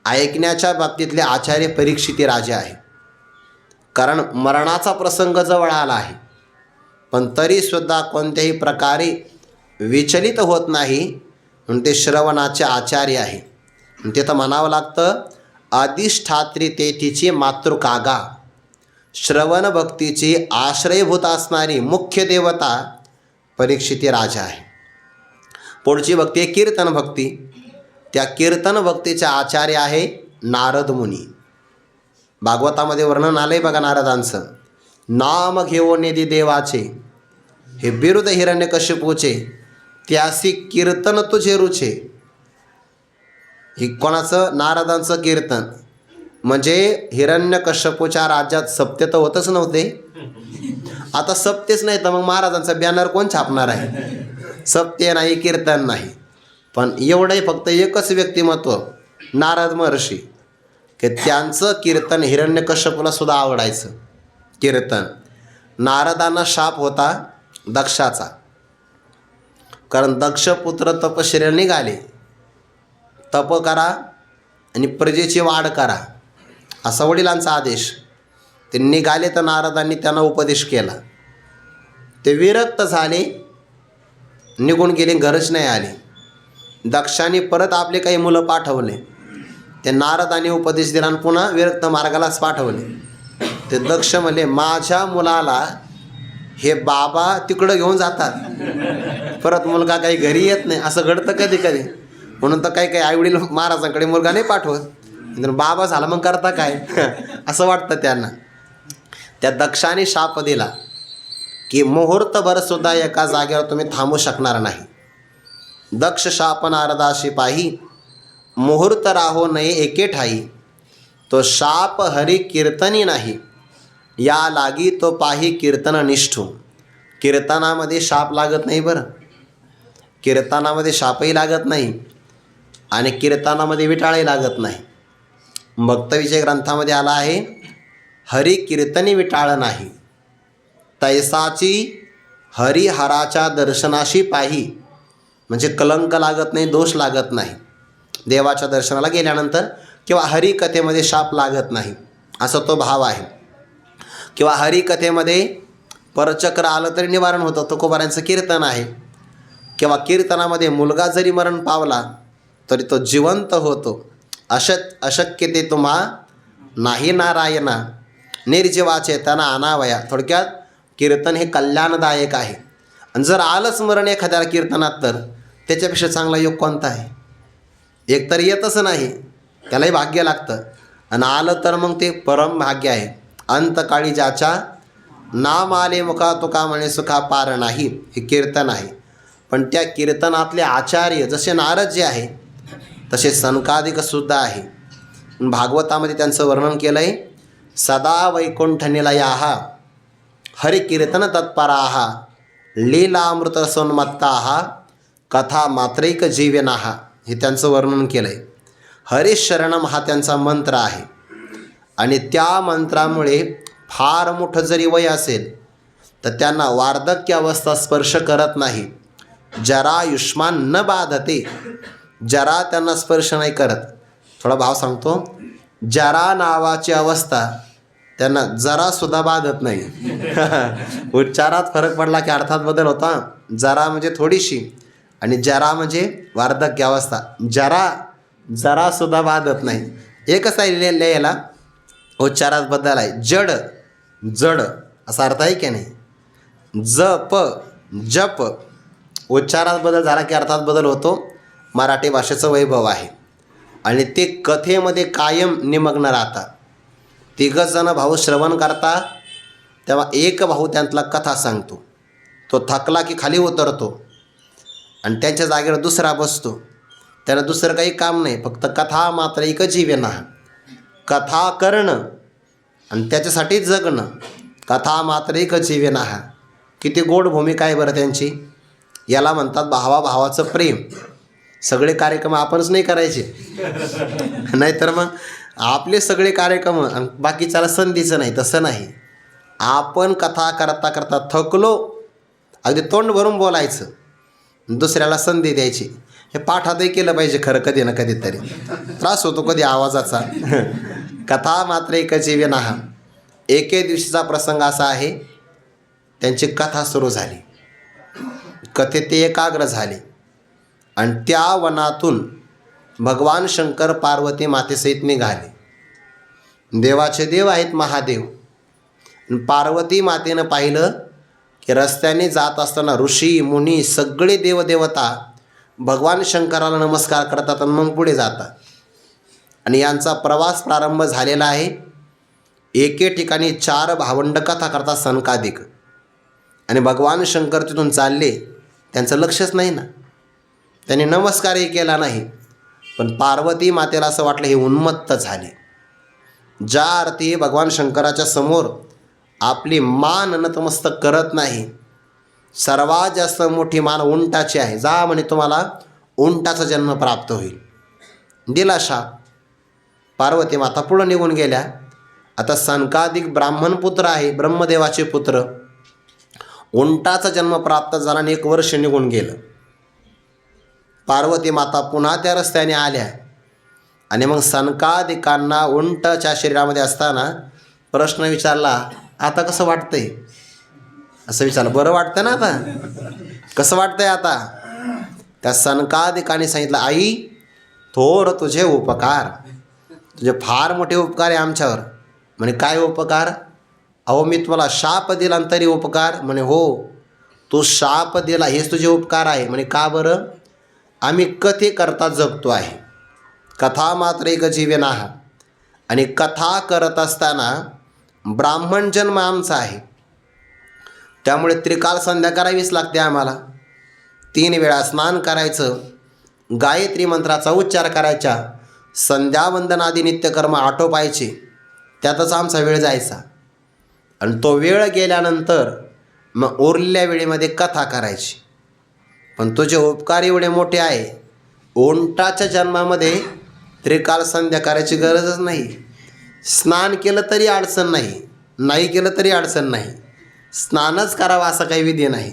[SPEAKER 1] ऐकण्याच्या बाबतीतले आचार्य परीक्षिती राजा आहे. कारण मरणाचा प्रसंग जवळ आला आहे, पण तरीसुद्धा कोणत्याही प्रकारे विचलित होत नाही, म्हणून ते श्रवणाचे आचार्य आहे. ते तर म्हणावं लागतं, अधिष्ठात्री ते तिची मातृकागा. श्रवण भक्तीची आश्रयभूत असणारी मुख्य देवता परीक्षिती राजा आहे. पुढची भक्ती आहे कीर्तन भक्ती. त्या कीर्तन भक्तीचे आचार्य आहे नारद मुनी. भागवतामध्ये वर्णन आलं आहे बघा नारदांचं. नाम घेओ निधी देवाचे, हे बिरुद हिरण्यकशिपूचे, त्यासी कीर्तन तुझे रुचे. हे कोणाचं? नारदांचं कीर्तन. म्हणजे हिरण्यकश्यपूच्या राज्यात सप्ते तर होतच नव्हते. आता सप्तेच नाही तर मग महाराजांचा बॅनर कोण छापणार आहे? सप्ते नाही, कीर्तन नाही. पण एवढंही फक्त एकच व्यक्तिमत्व नारद महर्षी, की त्यांचं कीर्तन हिरण्यकश्यपूला सुद्धा आवडायचं. कीर्तन. नारदांना शाप होता दक्षाचा, कारण दक्षपुत्र तपश्चर्या निघाले, तप करा आणि प्रजेची वाढ करा असा वडिलांचा आदेश. ते निघाले तर नारदांनी त्यांना उपदेश केला. ते विरक्त झाले, निघून गेले, घरच नाही आले. दक्षाने परत आपले काही मुलं पाठवले, ते नारदांनी उपदेश दिला आणि पुन्हा विरक्त मार्गालाच पाठवले. ते दक्ष म्हणले, माझ्या मुलाला हे बाबा तिकडं घेऊन जातात, परत मुलगा काही घरी येत नाही. असं घडतं कधी कधी. म्हणून तर काही काही आईवडील महाराजांकडे मुलगा नाही पाठवत. बाबा झाला मग करता काय असं वाटतं त्यांना. त्या दक्षाने शाप दिला की मुहूर्तभरसुद्धा एका जागेवर तुम्ही थांबू शकणार नाही. दक्ष शाप नारदाशी पाही, मुहूर्त राहो नये एके ठाई, तो शाप हरी कीर्तनी नाही, या लागी तो पाही कीर्तन निष्ठू. कीर्तनामध्ये शाप लागत नाही बरं, कीर्तनामध्ये शापही लागत नाही आणि कीर्तनामध्ये विटाळही लागत नाही. भक्तविजय ग्रंथामध्ये आला आहे, हरी कीर्तनी विटाळ नाही, तैसाची हरिहराच्या दर्शनाशी पाही. म्हणजे कलंक लागत नाही, दोष लागत नाही. देवाच्या दर्शनाला गेल्यानंतर किंवा हरिकथेमध्ये शाप लागत नाही, असा तो भाव आहे. किंवा हरिकथेमध्ये परचक्र आलं तरी निवारण होतं, तुकोबारांचं कीर्तन आहे. किंवा कीर्तनामध्ये मुलगा जरी मरण पावला तरी तो जिवंत होतो. अशक्य ते तुम्हा नाही नारायणा, निर्जीवाचे त्यांना आणावया. थोडक्यात कीर्तन हे कल्याणदायक आहे. आणि जर आलंच मरण एखाद्या कीर्तनात तर त्याच्यापेक्षा चांगला योग कोणता आहे? एक तर येतच नाही, त्यालाही भाग्य लागतं, आणि आलं तर मग ते परम भाग्य आहे. अंतकाळी ज्याच्या नाम आले मुखा तुका म्हणे सुखा पार नाही, हे कीर्तन आहे. पण त्या कीर्तनातले आचार्य जसे नारद जे आहे तसे सनकादिकसुद्धा आहे. भागवतामध्ये त्यांचं वर्णन केलं आहे, सदा वैकुंठ निलयाः हरिकीर्तन तत्पराः लीलामृत सोन्मत्ताः कथा मात्रैक जीवनाः, हे त्यांचं वर्णन केलं आहे. हरिशरणम हा त्यांचा मंत्र आहे. आणि त्या मंत्रामुळे फार मोठं जरी वय असेल तर त्यांना वार्धक्य अवस्था स्पर्श करत नाही. जरायुष्मान न बाधते, जरा त्यांना स्पर्श नाही करत. थोडा भाव सांगतो, जरा नावाची अवस्था त्यांना जरासुद्धा बाधत नाही. उच्चारात फरक पडला की अर्थात बदल होता. जरा म्हणजे थोडीशी आणि जरा म्हणजे वार्धक्य अवस्था. जरासुद्धा बाधत नाही. एकच आहे लिहायला, उच्चारात बदल आहे. जड असा अर्थ आहे की नाही. जप उच्चारात बदल झाला की अर्थात बदल होतो. मराठी भाषेचं वैभव आहे. आणि ते कथेमध्ये कायम निमग्न राहतात. तिघजण भाऊ श्रवण करतात, तेव्हा एक भाऊ त्यांतला कथा सांगतो. तो थकला की खाली उतरतो आणि त्यांच्या जागेवर दुसरा बसतो. त्याला दुसरं काही काम नाही, फक्त कथा मात्र एक जीवना, कथा करणं आणि त्याच्यासाठी जगणं. कथा मात्र एक जीवना, किती गोड भूमिका आहे बरं त्यांची. याला म्हणतात भावाभावाचं प्रेम. सगळे कार्यक्रम आपणच नाही करायचे, नाहीतर मग आपले सगळे कार्यक्रम बाकीच्याला संधीचं नाही. तसं नाही, आपण कथा करता करता थकलो, अगदी तोंड भरून बोलायचं, दुसऱ्याला संधी द्यायची. हे पाठातही केलं पाहिजे खरं, कधी ना कधीतरी. त्रास होतो कधी आवाजाचा. कथा मात्र एक जीवना. एके दिवशीचा प्रसंग असा आहे, त्यांची कथा सुरू झाली. कथेत ते एकाग्र झाले आणि त्या वनातून भगवान शंकर पार्वती मातेसहित निघाले. देवाचे देव आहेत महादेव. पार्वती मातेनं पाहिलं की रस्त्याने जात असताना ऋषी मुनी सगळे देवदेवता भगवान शंकराला नमस्कार करतात आणि मग पुढे जातात. आणि यांचा प्रवास प्रारंभ झालेला आहे. एके ठिकाणी 4 भावंड कथा करतात सनकादिक, आणि भगवान शंकर तिथून चालले. त्यांचं लक्षच नाही ना, त्यांनी नमस्कारही केला नाही. पण पार्वती मातेला असं वाटलं हे उन्मत्त झाले. ज्या अर्थी भगवान शंकराच्या समोर आपली मान नतमस्तक करत नाही. सर्वात जास्त मोठी मान उंटाची आहे. जा म्हणे तुम्हाला उंटाचा जन्म प्राप्त होईल. दिला शाप. पार्वती माता पुढं निघून गेल्या. आता सनकादिक ब्राह्मण पुत्र आहे, ब्रह्मदेवाचे पुत्र. उंटाचा जन्म प्राप्त झाला आणि 1 वर्ष निघून गेलं. पार्वती माता पुन्हा त्या रस्त्याने आल्या आणि मग सनकादिकांना उंटाच्या शरीरामध्ये असताना प्रश्न विचारला, आता कसं वाटतंय? असं विचारलं, बरं वाटतं ना आता? कसं वाटतंय आता? त्या सनकादिकांनी सांगितलं, आई थोर तुझे उपकार, तुझे फार मोठे उपकार आहे आमच्यावर. म्हणे काय उपकार? अहो मी तुम्हाला शाप दिला तरी उपकार? म्हणे हो, तू शाप दिला हेच तुझे उपकार आहे. म्हणे का बरं? आम्ही कथेकरता जगतो आहे. कथा मात्र एक जीवन आहे. आणि कथा करत असताना ब्राह्मण जन्म आमचा आहे, त्यामुळे त्रिकाल संध्या करावीच लागते आम्हाला. 3 वेळा स्नान करायचं, गायत्री मंत्राचा उच्चार करायचा, संध्यावंदनादी नित्यकर्म आटोपायचे, त्यातच आमचा वेळ जायचा. आणि तो वेळ गेल्यानंतर मग उरलेल्या वेळेमध्ये कथा करायची. पण तुझे उपकार एवढे मोठे आहे, उंटाच्या जन्मामध्ये त्रिकाल संध्या करायची गरजच नाही. स्नान केलं तरी अडचण नाही, नाही केलं तरी अडचण नाही. स्नानच करावं असं काही विधी नाही.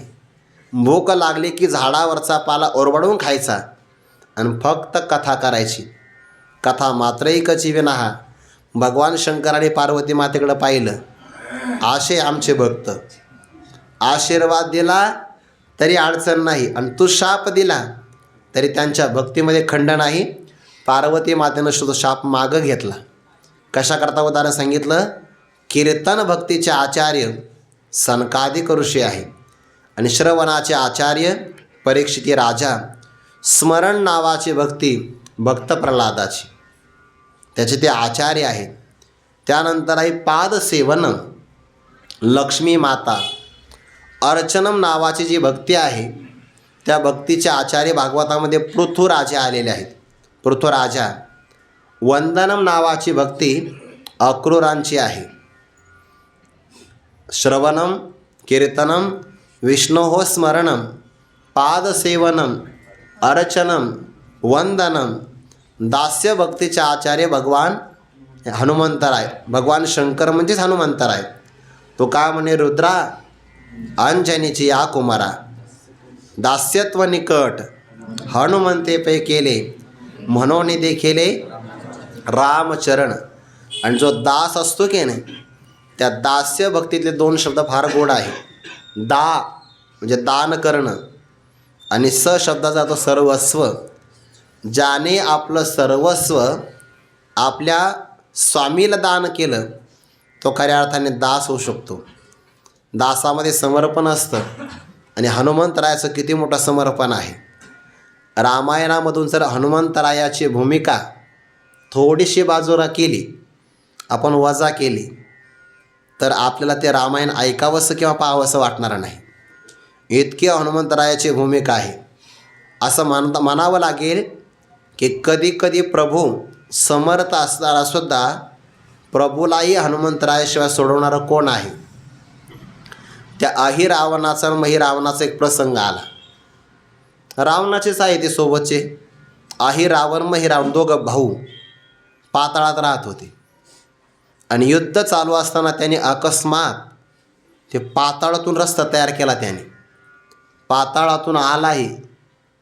[SPEAKER 1] भूक लागली की झाडावरचा पाला ओरबडून खायचा आणि फक्त कथा करायची. कथा मात्र एकची विना. भगवान शंकराने पार्वती मातेकडं पाहिलं, असे आमचे भक्त. आशीर्वाद दिला तरी अडचण नाही आणि तू शाप दिला तरी त्यांच्या भक्तीमध्ये खंड नाही. पार्वती मातेनं सुद्धा शाप मागं घेतला. कशाकरता उदाहरण सांगितलं? कीर्तन भक्तीचे आचार्य सनकादिक ऋषी आहे आणि श्रवणाचे आचार्य परीक्षिती राजा. स्मरण नावाची भक्ती भक्त प्रल्हादाची, त्याचे ते आचार्य आहेत. त्यानंतर आहे पादसेवनम, लक्ष्मी माता. अर्चनम नावाची जी भक्ती आहे त्या भक्तीचे आचार्य भागवतामध्ये पृथुराजे आलेले आहेत, पृथुराजा. वंदनम नावाची भक्ती अक्रूरांची आहे. श्रवणम, कीर्तनम, विष्णोः स्मरणम, पादसेवनम, अर्चनम, वंदनम. दास्य भक्तीचे आचार्य भगवान हनुमंतराय. भगवान शंकर म्हणजेच हनुमंतराय. तो का म्हणे, रुद्रा अंजनीची या कुमारा, दास्यत्व निकट हनुमंते पै केले, म्हणून देखिले रामचरण. आणि जो दास असतो की नाही, त्या दास्य भक्तीतले दोन शब्द फार गोड आहे. दा म्हणजे दान करणं आणि स शब्दाचा तो सर्वस्व. ज्याने आपलं सर्वस्व आपल्या स्वामीला दान केलं तो खऱ्या अर्थाने दास होऊ शकतो. दासामध्ये समर्पण असतं आणि हनुमंतरायाचं किती मोठं समर्पण आहे. रामायणामधून जर हनुमंतरायाची भूमिका थोडीशी बाजूला केली, आपण वजा केली, तर आपल्याला ते रामायण ऐकावंसं किंवा पाहावंसं वाटणार नाही. इतकी हनुमंतरायाची भूमिका आहे. असं म्हणावं लागेल की कधी कधी प्रभू समर्थ असताना सुद्धा प्रभूलाही हनुमंतरायाशिवाय सोडवणारं कोण आहे. त्या अहिरावणाचा आणि महिरावणाचा एक प्रसंग आला. रावणाचेच आहे ते सोबतचे. अहिरावण महिरावण दोघं भाऊ पाताळात राहत होते आणि युद्ध चालू असताना त्याने अकस्मात ते पाताळातून रस्ता तयार केला. त्याने पाताळातून आलाही,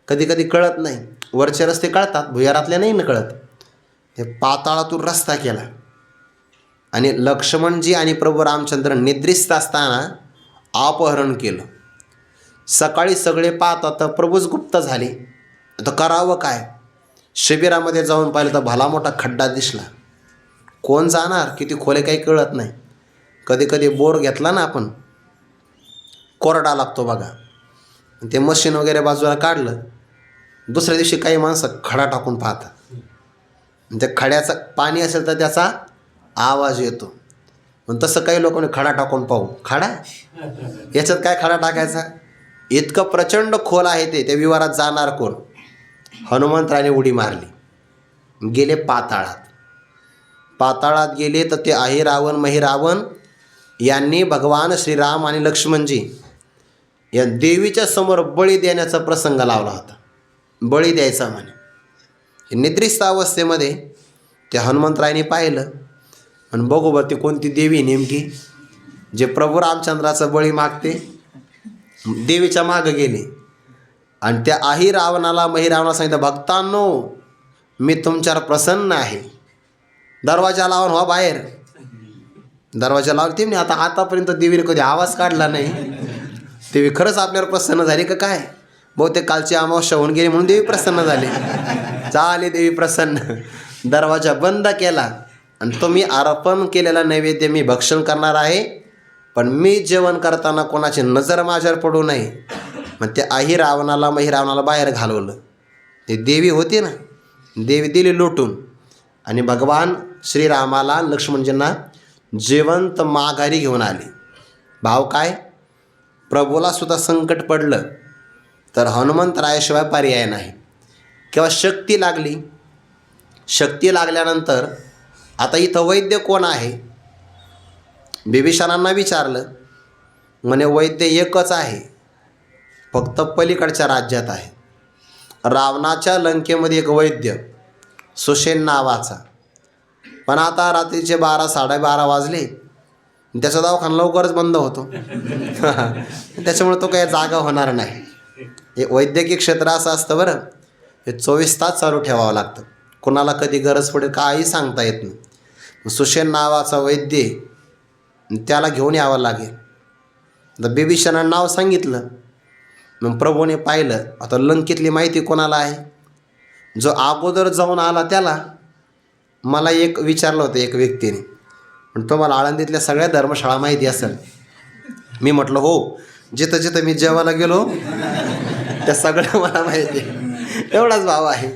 [SPEAKER 1] कधी कधी कळत नाही, वरचे रस्ते कळतात, भुयारातले नाही ना कळत. ते पाताळातून रस्ता केला आणि लक्ष्मणजी आणि प्रभू रामचंद्र निद्रिस्त असताना अपहरण केलं. सकाळी सगळे पाहतात तर प्रभूच गुप्त झाले. आता करावं काय? शिबिरामध्ये जाऊन पाहिलं तर भला मोठा खड्डा दिसला. कोण जाणार? किती खोले काही कळत नाही. कधी कधी बोर घेतला ना आपण, कोरडा लागतो बघा, ते मशीन वगैरे बाजूला काढलं, दुसऱ्या दिवशी काही माणसं खडा टाकून पाहतात. त्या खड्याचं पाणी असेल तर त्याचा आवाज येतो. पण तसं काही लोकांनी खडा टाकून पाहू. खडा याच्यात काय खडा टाकायचा? इतकं प्रचंड खोल आहे ते. त्या विवारात जाणार कोण? हनुमंतराने उडी मारली, गेले पाताळात. पाताळात गेले तर ते अहिरावण महिरावण यांनी भगवान श्रीराम आणि लक्ष्मणजी या देवीच्या समोर बळी देण्याचा प्रसंग लावला होता. बळी द्यायचा म्हणे. निद्रिस्त अवस्थेमध्ये ते हनुमंतरायने पाहिलं आणि बघू बरं ती कोणती देवी नेमकी जे प्रभू रामचंद्राचं बळी मागते. देवीच्या मागं गेले आणि त्या अहिरावणाला महिरावणाला सांगितलं, भक्तांनो मी तुमच्यावर प्रसन्न आहे, दरवाजा लावून व्हा बाहेर. दरवाजा लावून ते आता आतापर्यंत देवीने कधी आवाज काढला नाही. देवी खरंच आपल्यावर प्रसन्न झाली का काय? बहुतेक कालची अमावस्या होऊन गेली म्हणून देवी प्रसन्न झाली. झाली देवी प्रसन्न. दरवाजा बंद केला आणि तुम्ही अर्पण केलेला नैवेद्य मी भक्षण करणार आहे, पण मी जेवण करताना कोणाची नजर माझ्यावर पडू नये. मग ते अहिरावणाला महिरावणाला बाहेर घालवलं. ते देवी होती ना, देवी दिली लुटून आणि भगवान श्रीरामाला लक्ष्मणजींना जिवंत माघारी घेऊन आली. भाव काय? प्रभूला सुद्धा संकट पडलं तर हनुमंतरायाशिवाय पर्याय नाही. किंवा शक्ती लागली. शक्ती लागल्यानंतर आता इथं वैद्य कोण आहे? बिभीषणांना विचारलं. म्हणे वैद्य एकच आहे, फक्त पलीकडच्या राज्यात आहे. रावणाच्या लंकेमध्ये एक वैद्य सुषेण नावाचा. पण आता रात्रीचे 12 12:30 वाजले, त्याचा दवाखाना लवकरच बंद होतो. त्याच्यामुळे तो काही जागा होणार नाही. हे वैद्यकीय क्षेत्र असं असतं बरं, हे 24 तास चालू ठेवावं लागतं. कोणाला कधी गरज पडेल काही सांगता येत नाही. सुषेण नावाचा वैद्य, त्याला घेऊन यावं लागेल. तर बिभीषणानं नाव सांगितलं. मग प्रभूने पाहिलं, आता लंकेतली माहिती कोणाला आहे? जो अगोदर जाऊन आला त्याला. मला एक विचारलं होतं एक व्यक्तीने, पण तुम्हाला आळंदीतल्या सगळ्या धर्मशाळा माहिती असेल. मी म्हटलं हो, जिथं जिथं मी जेवायला गेलो त्या सगळं मला माहिती आहे. एवढाच भाव आहे.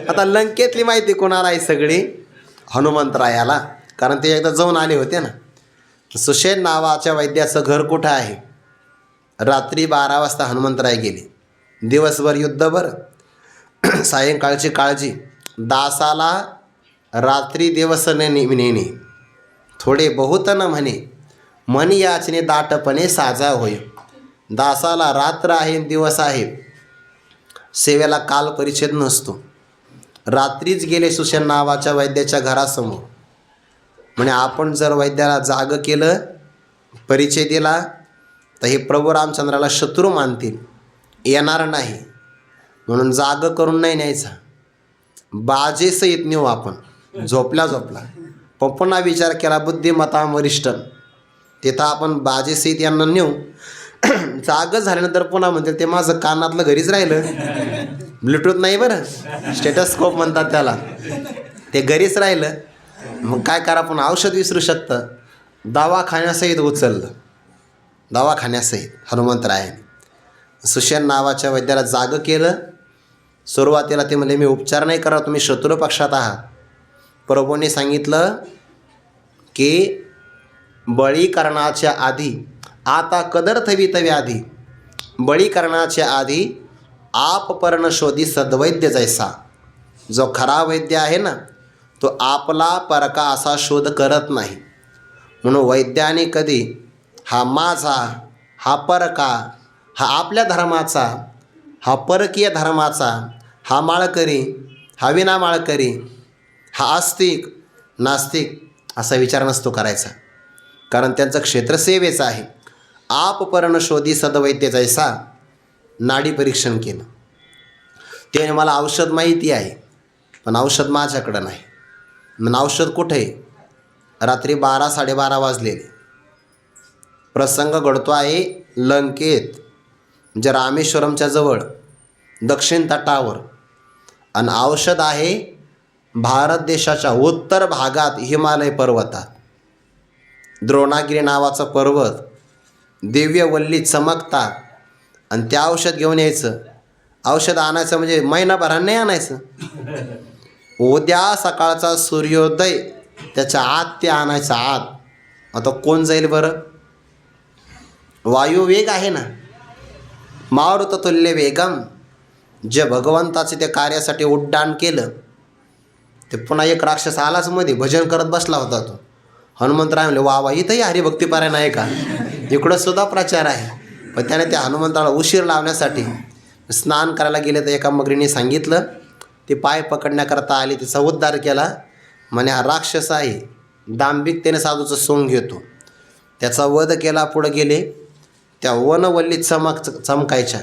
[SPEAKER 1] आता लंकेतली माहिती कोणाला आहे? सगळी हनुमंतरायाला, कारण ते एकदा जाऊन आले होते ना. सुषेण नावाच्या वैद्याचं घर कुठं आहे? रात्री 12 वाजता हनुमंतराय गेले. दिवसभर युद्ध बरं, सायंकाळची काळजी. दासाला रात्री दिवस नेणे, थोडे बहुत न म्हणे, म्हणी याचने दाटपणे साजा होय. दासाला रात्र आहे दिवस आहे, सेवेला काल परिच्छेद नसतो. रात्रीच गेले सुषेण नावाच्या वैद्याच्या घरासमोर. म्हणे आपण जर वैद्याला जाग केलं, परिचय दिला, तर हे प्रभू रामचंद्राला शत्रू मानतील, येणार नाही. म्हणून जाग करून नाही न्यायचा, बाजेसहित नेऊ आपण. झोपला पण पुन्हा विचार केला बुद्धिमत्ता वरिष्ठ, तिथं आपण बाजेसहित यांना नेऊ. जाग झाल्यानंतर पुन्हा म्हणते ते माझं कानातलं घरीच राहिलं. ब्लूटूथ नाही बरं, स्टेटस्कोप म्हणतात त्याला, ते घरीच राहिलं. मग काय करा, पण औषध विसरू शकतं. दवाखान्यासहित उचललं, दवाखान्यासहित हनुमंतरायाने. सुषेण नावाच्या वैद्याला जाग केलं. सुरुवातीला ते म्हणले मी उपचार नाही करा, तुम्ही शत्रू पक्षात आहात. प्रभूने सांगितलं की बळी करण्याच्या आधी, आता कदर थवित व्याधी, बळी करण्याच्या आधी आप पर्ण शोधी सद्वैद्य जैसा. जो खरा वैद्य आहे ना, तो आपला परका असा शोध करत नाही. म्हणून वैद्याने कधी हा माझा, हा परका, हा आपल्या धर्माचा, हा परकीय धर्माचा, हा माळकरी, हा विना माळकरी, हा आस्तिक नास्तिक असा विचार नसतो करायचा. कारण त्यांचं क्षेत्र सेवेचं आहे. आप पर्ण शोधी सद्वैद्य जैसा. नाडी परीक्षण केलं. त्याने मला औषध माहिती आहे, पण औषध माझ्याकडं नाही. मग औषध कुठे आहे? रात्री 12 12:30 वाजलेले. प्रसंग घडतो आहे लंकेत, जे रामेश्वरमच्या जवळ दक्षिण तटावर. आणि औषध आहे भारत देशाच्या उत्तर भागात हिमालय पर्वतात. द्रोणागिरी नावाचा पर्वत, दिव्य वल्ली चमकतात. आणि त्या औषध घेऊन यायचं. औषध आणायचं म्हणजे महिनाभराने नाही आणायचं. उद्या सकाळचा सूर्योदय त्याच्या आत ते आणायचं आत. आता कोण जाईल बरं? वायुवेग आहे ना, मारुततुल्य वेगम. जे भगवंताचे त्या कार्यासाठी उड्डाण केलं, ते पुन्हा एक राक्षस आलाच मध्ये, भजन करत बसला होता तो. हनुमंतराय म्हणले वा वा, इथंही हरिभक्तीपारायण आहे का? इकडं सुद्धा प्रचार आहे. पण त्याने त्या हनुमंताला उशीर लावण्यासाठी स्नान करायला गेले. तर एका मगरीने सांगितलं, ते पाय पकडण्याकरता आले, तिचा उद्धार केला. म्हणे हा राक्षस आहे, दांभिकतेने साधूचं सोंग घेतो. त्याचा वध केला. पुढे गेले, त्या वनवल्लीत चमकायच्या.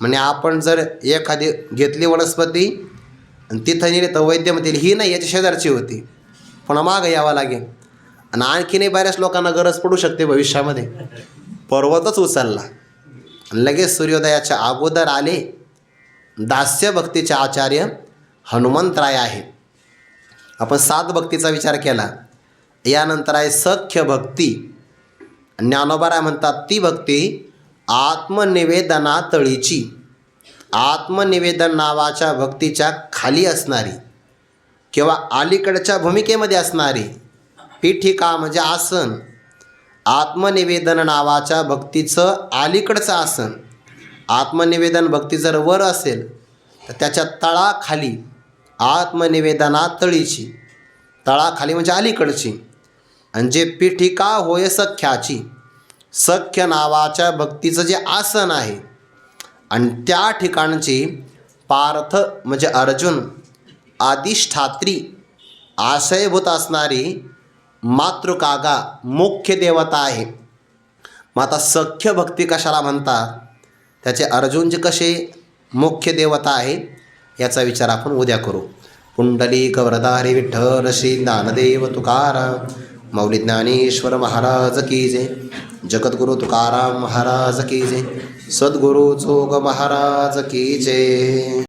[SPEAKER 1] म्हणे आपण जर एखादी घेतली वनस्पती आणि तिथं नेली तर वैद्य म्हणतील ही नाही, याची शेजारची होती, पुन्हा मागं यावं लागेल. आणि आणखीनही बऱ्याच लोकांना गरज पडू शकते भविष्यामध्ये. पर्वतच उचलला आणि लगेच सूर्योदयाच्या अगोदर आले. दास्य भक्तीचे आचार्य हनुमंतराय आहे. आपण 7 भक्तीचा विचार केला. यानंतर आहे सख्य भक्ती. ज्ञानोबाराय म्हणतात ती भक्ती आत्मनिवेदनातळीची. आत्मनिवेदन नावाच्या भक्तीच्या खाली असणारी किंवा अलीकडच्या भूमिकेमध्ये असणारी पीठिका म्हणजे आसन. आत्मनिवेदन नावाच्या भक्तीचं अलीकडचं आसन. आत्मनिवेदन भक्ती जर वर असेल तर त्याच्या तळाखाली आत्मनिवेदना तळीची, तळाखाली म्हणजे अलीकडची, आणि जे पीठिका होय सख्याची, सख्य नावाच्या भक्तीचं जे आसन आहे आणि त्या ठिकाणची पार्थ म्हणजे अर्जुन अधिष्ठात्री आशयभूत असणारी मातृकागा मुख्य देवता आहे. मग आता सख्य भक्ती कशाला म्हणतात, त्याचे अर्जुनचे कसे मुख्य देवता आहे याचा विचार आपण उद्या करू. पुंडलिक वरदारी विठ्ठल श्री ज्ञानदेव तुकाराम मौली ज्ञानेश्वर महाराज की जय. जगद्गुरु तुकाराम महाराज की जय. सद्गुरु जोग महाराज की जय.